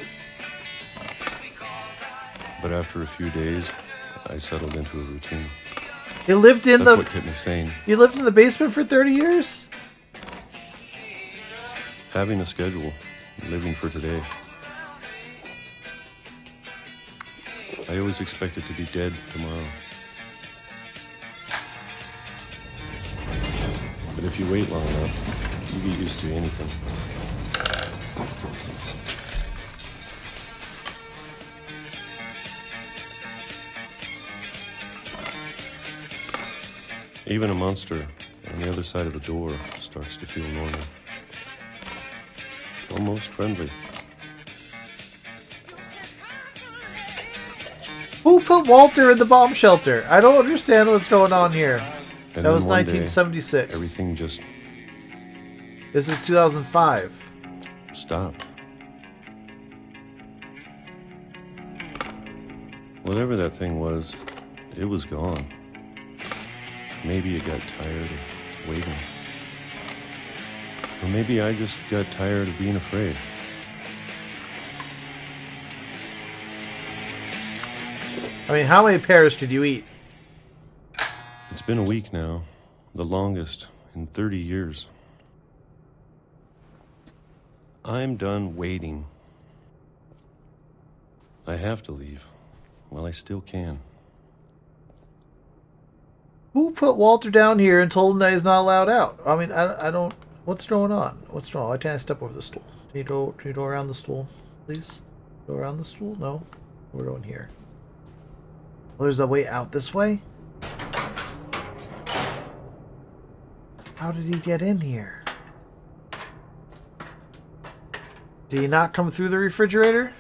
But after a few days, I settled into a routine. You lived in That's what kept me sane. You lived in the basement for 30 years? Having a schedule, living for today. I always expected to be dead tomorrow. But if you wait long enough, you get used to anything. Even a monster on the other side of the door starts to feel normal. Almost friendly. Who put Walter in the bomb shelter? I don't understand what's going on here. And That was then one day, 1976. everything just This is 2005. stopped. Whatever that thing was, it was gone. Maybe it got tired of waiting. Or maybe I just got tired of being afraid. I mean, how many pears could you eat? It's been a week now, the longest in 30 years. I'm done waiting. I have to leave while I still can. Who put Walter down here and told him that he's not allowed out? I mean, I don't... What's going on? What's going on? Why can't I step over the stool? Can you go around the stool, please? Go around the stool? No? We're going here. Well, there's a way out this way? How did he get in here? Did he not come through the refrigerator?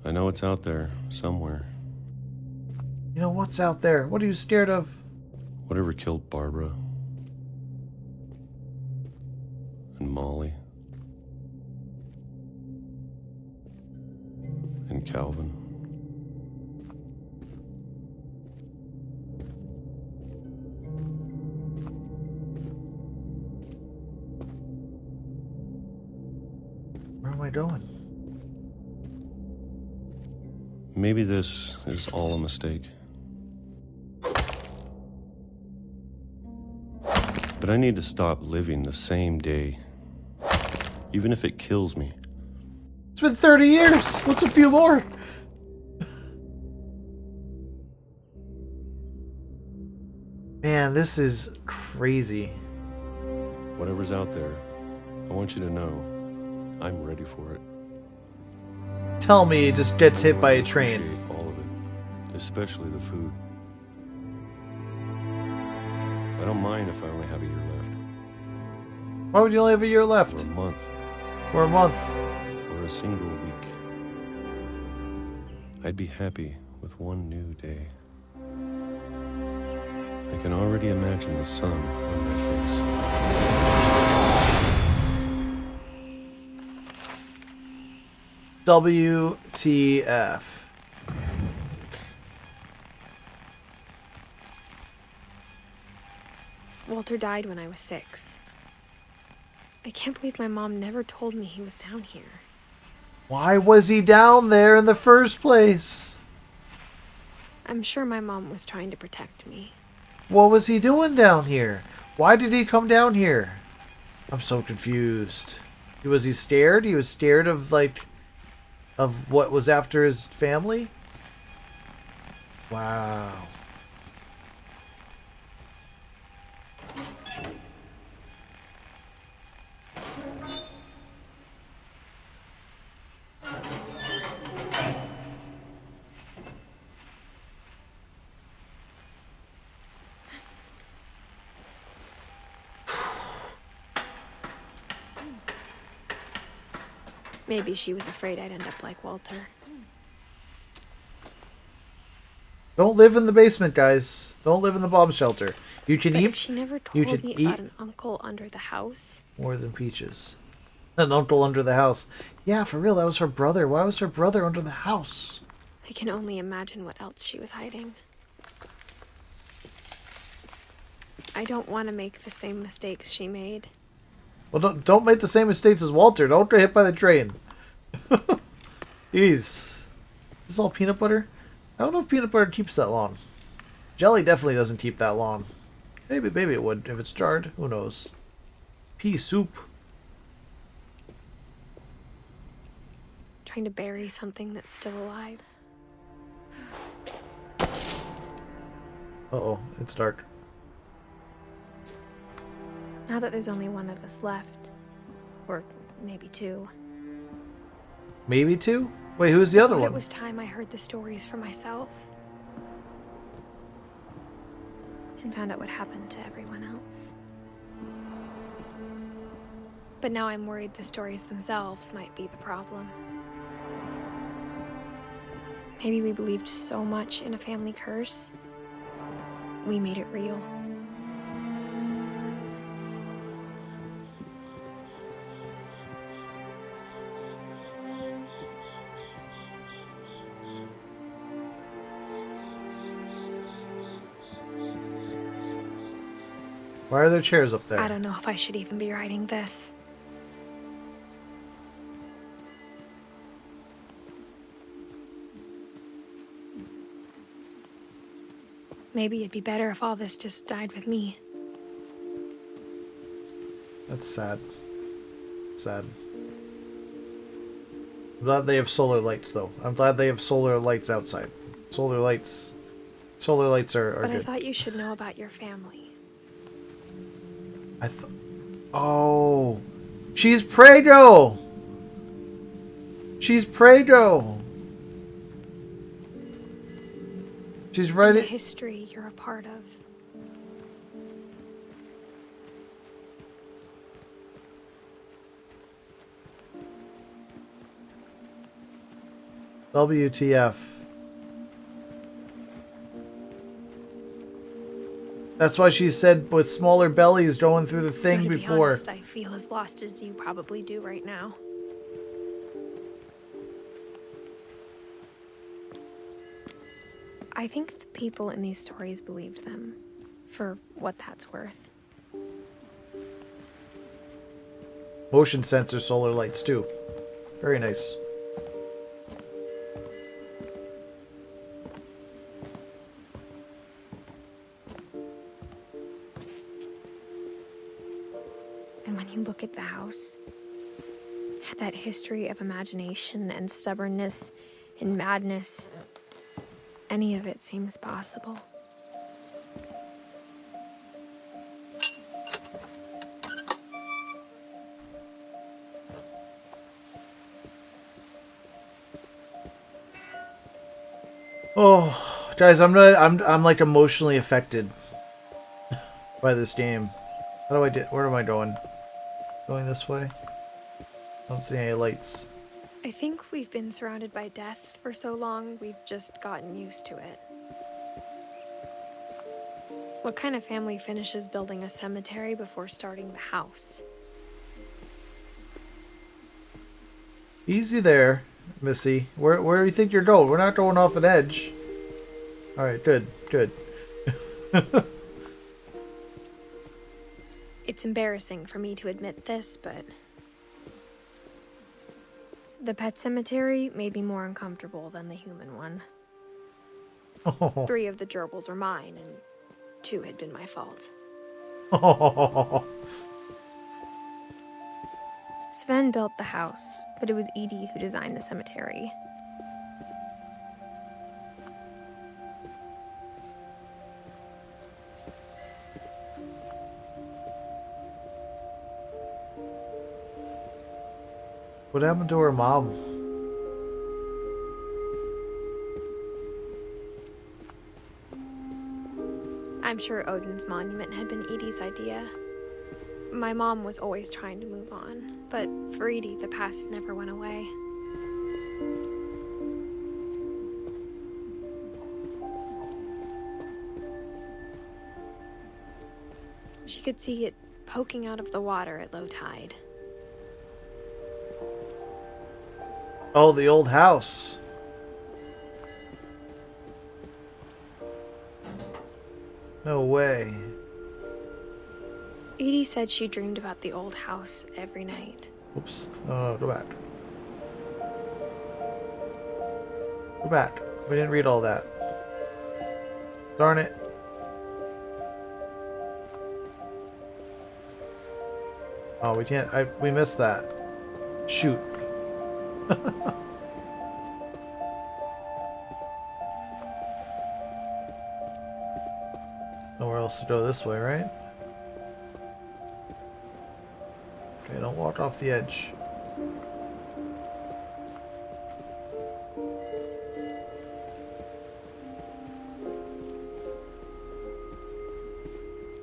I know it's out there somewhere. You know, what's out there? What are you scared of? Whatever killed Barbara and Molly and Calvin. Where am I going? Maybe this is all a mistake. But I need to stop living the same day, even if it kills me. It's been 30 years. What's a few more? Man, this is crazy. Whatever's out there, I want you to know I'm ready for it. Tell me he just gets hit by a train. Appreciate all of it, especially the food. I don't mind if I only have a year left. Why would you only have a year left? Or a month. Or a month. Or a single week. I'd be happy with one new day. I can already imagine the sun on my face. WTF. Walter died when I was 6. I can't believe my mom never told me he was down here. Why was he down there in the first place? I'm sure my mom was trying to protect me. What was he doing down here? Why did he come down here? I'm so confused. Was he scared? He was scared of, like, of what was after his family? Wow. Maybe she was afraid I'd end up like Walter. Don't live in the basement, guys. Don't live in the bomb shelter. You can But eat. if she never told me eat about an uncle under the house. more than peaches. An uncle under the house. Yeah, for real, that was her brother. Why was her brother under the house? I can only imagine what else she was hiding. I don't want to make the same mistakes she made. Well, don't make the same mistakes as Walter. Don't get hit by the train. Jeez. Is this all peanut butter? I don't know if peanut butter keeps that long. Jelly definitely doesn't keep that long. Maybe it would if it's jarred. Who knows? Pea soup. Trying to bury something that's still alive. Uh-oh, it's dark. Now that there's only one of us left, or maybe two. Maybe two? Wait, who's the other I thought one? It was time I heard the stories for myself. And found out what happened to everyone else. But now I'm worried the stories themselves might be the problem. Maybe we believed so much in a family curse, we made it real. Why are there chairs up there? I don't know if I should even be writing this. Maybe it'd be better if all this just died with me. That's sad. Sad. I'm glad they have solar lights, though. I'm glad they have solar lights outside. Solar lights are But good. I thought you should know about your family. Oh, she's Prado. She's Prado. She's And right. the history you're a part of. WTF. That's why she said with smaller bellies going through the thing To be before. honest, I feel as lost as you probably do right now. I think the people in these stories believed them, for what that's worth. Motion sensor solar lights too. Very nice. And when you look at the house, that history of imagination and stubbornness and madness, any of it seems possible. Oh, guys, I'm like emotionally affected by this game. How do I do? Where am I going? Going this way? Don't see any lights. I think we've been surrounded by death for so long, we've just gotten used to it. What kind of family finishes building a cemetery before starting the house? Easy there, Missy. Where do you think you're going? We're not going off an edge. Alright, good. It's embarrassing for me to admit this, but the pet cemetery made me more uncomfortable than the human one. 3 of the gerbils were mine, and 2 had been my fault. Sven built the house, but it was Edie who designed the cemetery. What happened to her mom? I'm sure Odin's monument had been Edie's idea. My mom was always trying to move on, but for Edie, the past never went away. She could see it poking out of the water at low tide. Oh, the old house. No way. Edie said she dreamed about the old house every night. Oops. Oh, go back. Go back. We didn't read all that. Darn it. Oh, we can't. We missed that. Shoot. Nowhere else to go this way, right? Okay, don't walk off the edge.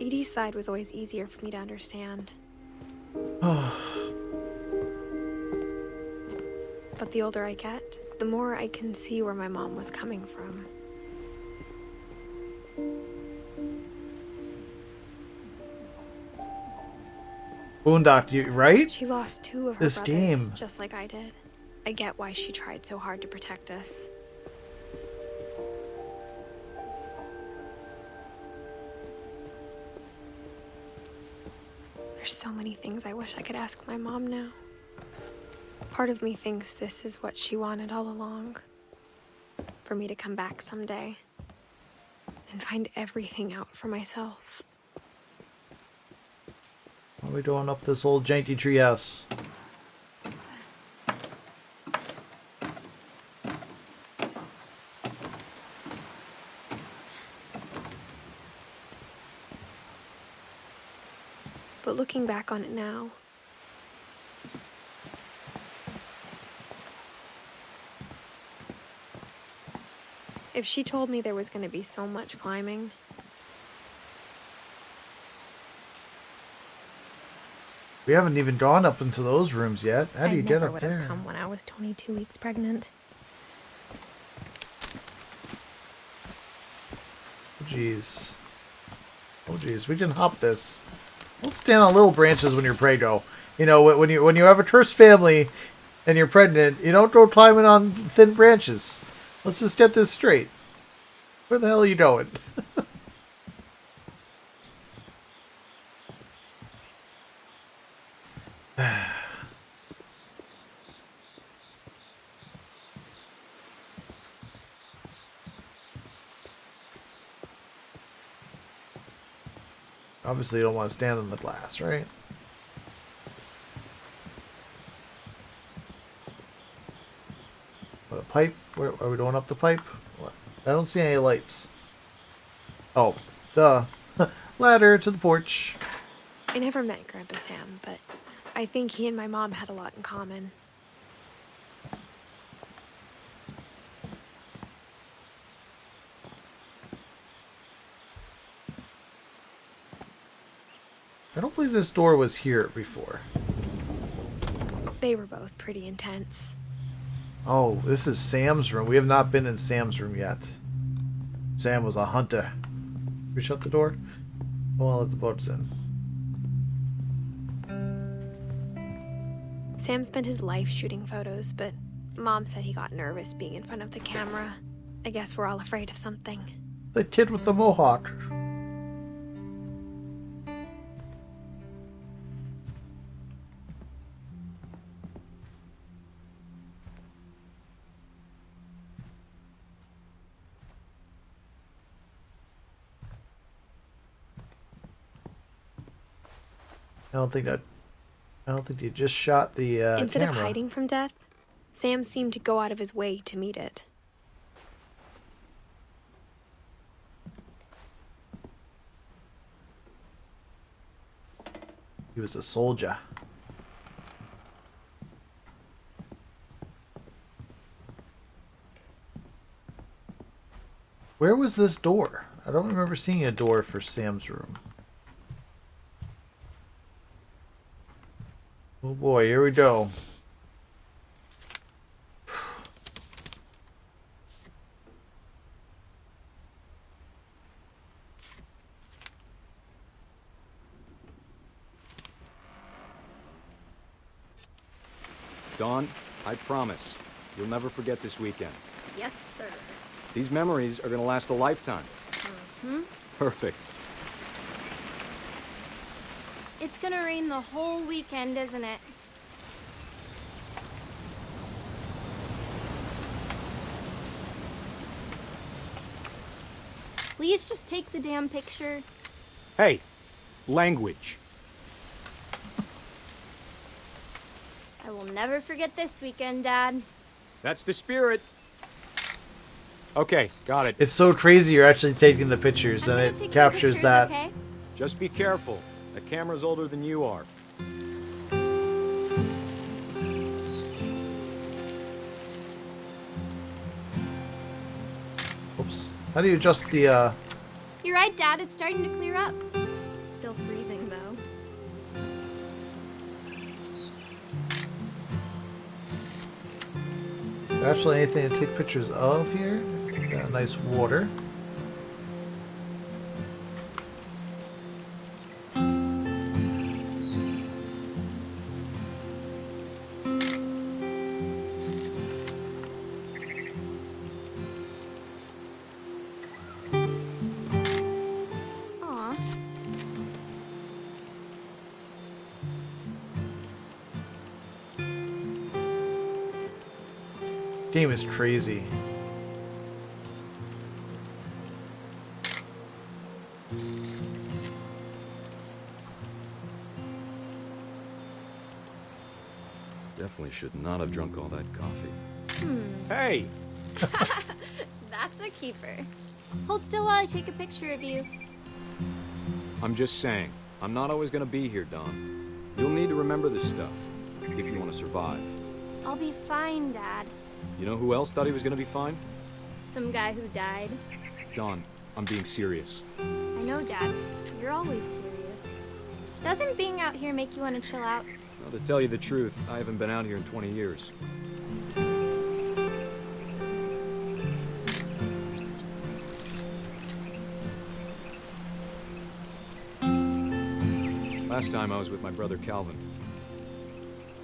Edie's side was always easier for me to understand. But the older I get, the more I can see where my mom was coming from. Boondock, you right? She lost 2 of her This brothers, game. just like I did. I get why she tried so hard to protect us. There's so many things I wish I could ask my mom now. Part of me thinks this is what she wanted all along. For me to come back someday and find everything out for myself. What are we doing up this old janky treehouse? But looking back on it now, if she told me there was going to be so much climbing, We haven't even gone up into those rooms yet. How do you I get never up would there? have come when I was 22 weeks pregnant. Oh, jeez. Oh, jeez. We can hop this. Don't stand on little branches when you're prego. You know, when you have a cursed family and you're pregnant, you don't go climbing on thin branches. Let's just get this straight. Where the hell are you going? Obviously, you don't want to stand on the glass, right? What, a pipe? Where are we going up the pipe? What? I don't see any lights. Oh, duh. Ladder to the porch. I never met Grandpa Sam, but I think he and my mom had a lot in common. I don't believe this door was here before. They were both pretty intense. Oh, this is Sam's room. We have not been in Sam's room yet. Sam was a hunter. We shut the door? Well, let the boats in. Sam spent his life shooting photos, but Mom said he got nervous being in front of the camera. I guess we're all afraid of something. The kid with the mohawk. I don't think you just shot the Instead camera. of hiding from death, Sam seemed to go out of his way to meet it. He was a soldier. Where was this door? I don't remember seeing a door for Sam's room. Oh boy, here we go. Dawn, I promise, you'll never forget this weekend. Yes, sir. These memories are gonna last a lifetime. Mm-hmm. Perfect. It's gonna rain the whole weekend, isn't it? Please just take the damn picture. Hey, language. I will never forget this weekend, Dad. That's the spirit. Okay, got it. It's so crazy you're actually taking the pictures and it captures that. Okay? Just be careful. The camera's older than you are. Oops. How do you adjust the, You're right, Dad. It's starting to clear up. Still freezing, though. actually anything to take pictures of here? Got nice water. Aw. This game is crazy. Definitely should not have drunk all that coffee. Hey! That's a keeper. Hold still while I take a picture of you. I'm just saying, I'm not always gonna be here, Don. You'll need to remember this stuff, if you want to survive. I'll be fine, Dad. You know who else thought he was gonna be fine? Some guy who died. Don, I'm being serious. I know, Dad. You're always serious. Doesn't being out here make you want to chill out? Well, to tell you the truth, I haven't been out here in 20 years. Last time I was with my brother Calvin.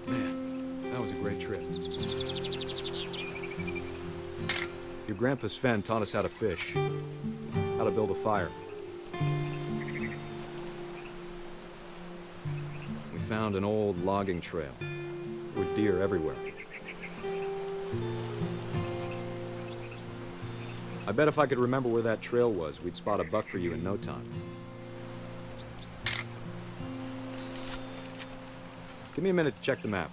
Man, that was a great trip. Your grandpa Sven taught us how to fish, how to build a fire. We found an old logging trail. There were deer everywhere. I bet if I could remember where that trail was, we'd spot a buck for you in no time. Give me a minute to check the map.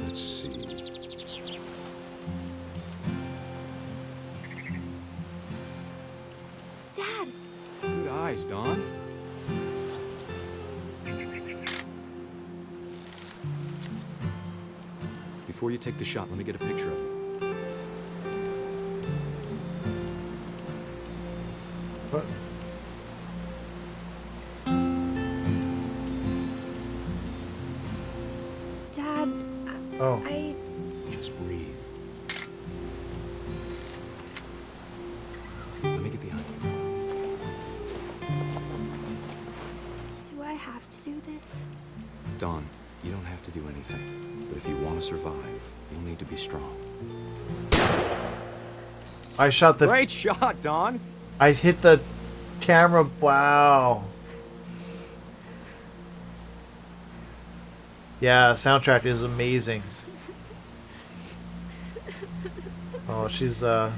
Let's see. Dad! Good eyes, Don. Before you take the shot, let me get a picture of you. What? Dad, Oh. I... Just breathe. Let me get behind you. Do I have to do this? Don, you don't have to do anything. But if you want to survive, you'll need to be strong. I shot the... Great shot, Don! I hit the camera. Wow. Yeah, soundtrack is amazing. Oh, she's what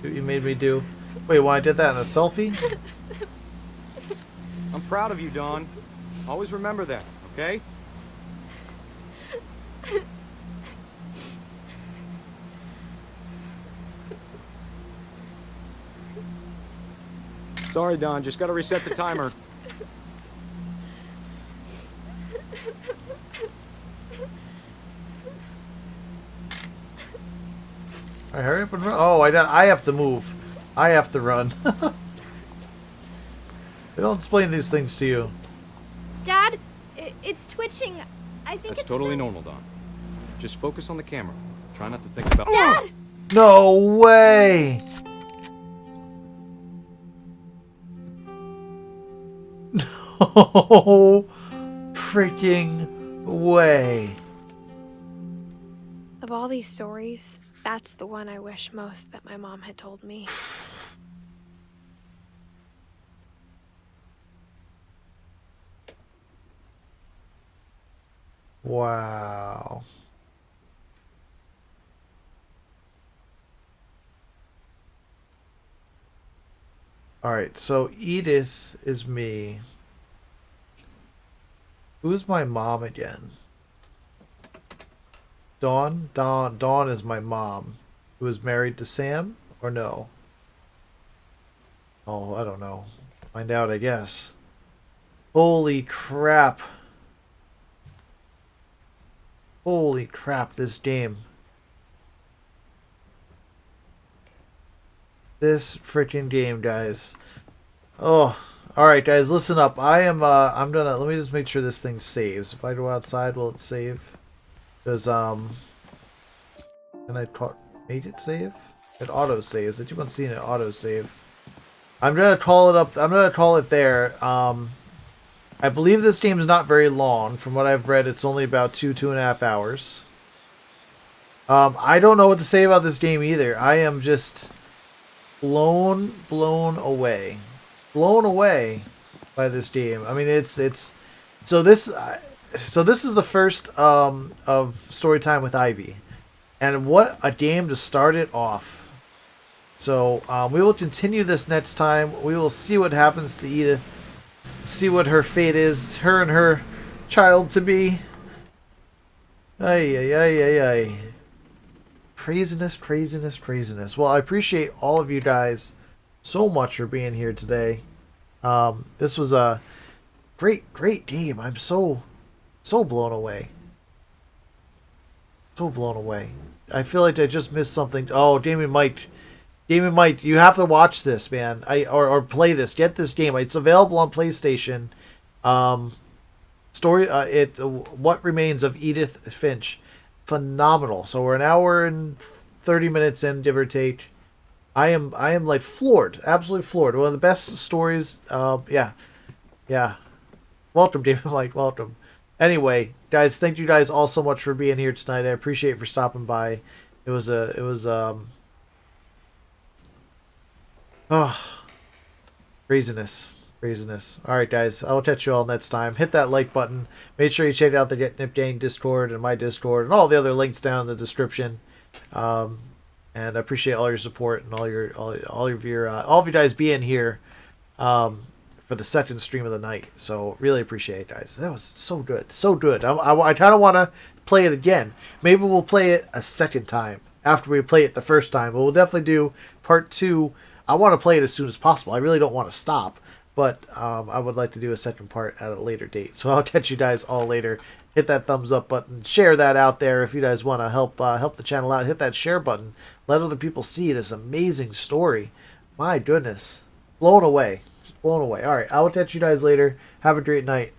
you made me do. Wait, why I did that in a selfie? I'm proud of you, Don. Always remember that, okay? Sorry, Don. Just gotta reset the timer. Alright, hurry up and run. Oh, I have to move. I have to run. They don't explain these things to you. Dad, it's twitching. I think That's it's totally sick. normal, Don. Just focus on the camera. Try not to think about... Dad! No way! No freaking way. Of all these stories, that's the one I wish most that my mom had told me. Wow. Alright, so Edith is me. Who's my mom again? Dawn? Dawn is my mom. Who is married to Sam? Or no? Oh, I don't know. Find out, I guess. Holy crap. Holy crap, this game. This freaking game, guys. Oh, alright, guys, listen up. I'm gonna, let me just make sure this thing saves. If I go outside, will it save? Because, can I make it save? It auto saves. I keep on seeing it auto save. I'm gonna call it up, I'm gonna call it there. I believe this game is not very long. From what I've read, it's only about 2.5 hours. I don't know what to say about this game either. I am just blown away by this game. I mean, it's so this is the first of Storytime with Ivy, and what a game to start it off. So we will continue this next time. We will see what happens to Edith, see what her fate is, her and her child to be. Ay. Craziness. Well, I appreciate all of you guys so much for being here today. This was a great game. I'm so blown away. So blown away. I feel like I just missed something. Oh, Damien Mike, you have to watch this, man. Or play this. Get this game. It's available on PlayStation. What Remains of Edith Finch. Phenomenal. So we're an hour and 30 minutes in, give or take. I am like floored, absolutely floored. One of the best stories. Yeah. Welcome, David. Like, welcome. Anyway, guys, thank you guys all so much for being here tonight. I appreciate it for stopping by. It was craziness. All right, guys. I'll catch you all next time. Hit that like button. Make sure you check out the Get Nip Gang Discord and my Discord and all the other links down in the description. And I appreciate all your support and all of you guys being here for the second stream of the night. So really appreciate it, guys. That was so good, so good. I kind of want to play it again. Maybe we'll play it a second time after we play it the first time. But we'll definitely do part 2. I want to play it as soon as possible. I really don't want to stop. But I would like to do a second part at a later date. So I'll catch you guys all later. Hit that thumbs up button. Share that out there if you guys want to help the channel out. Hit that share button. Let other people see this amazing story. My goodness. Blown away. All right. I will catch you guys later. Have a great night.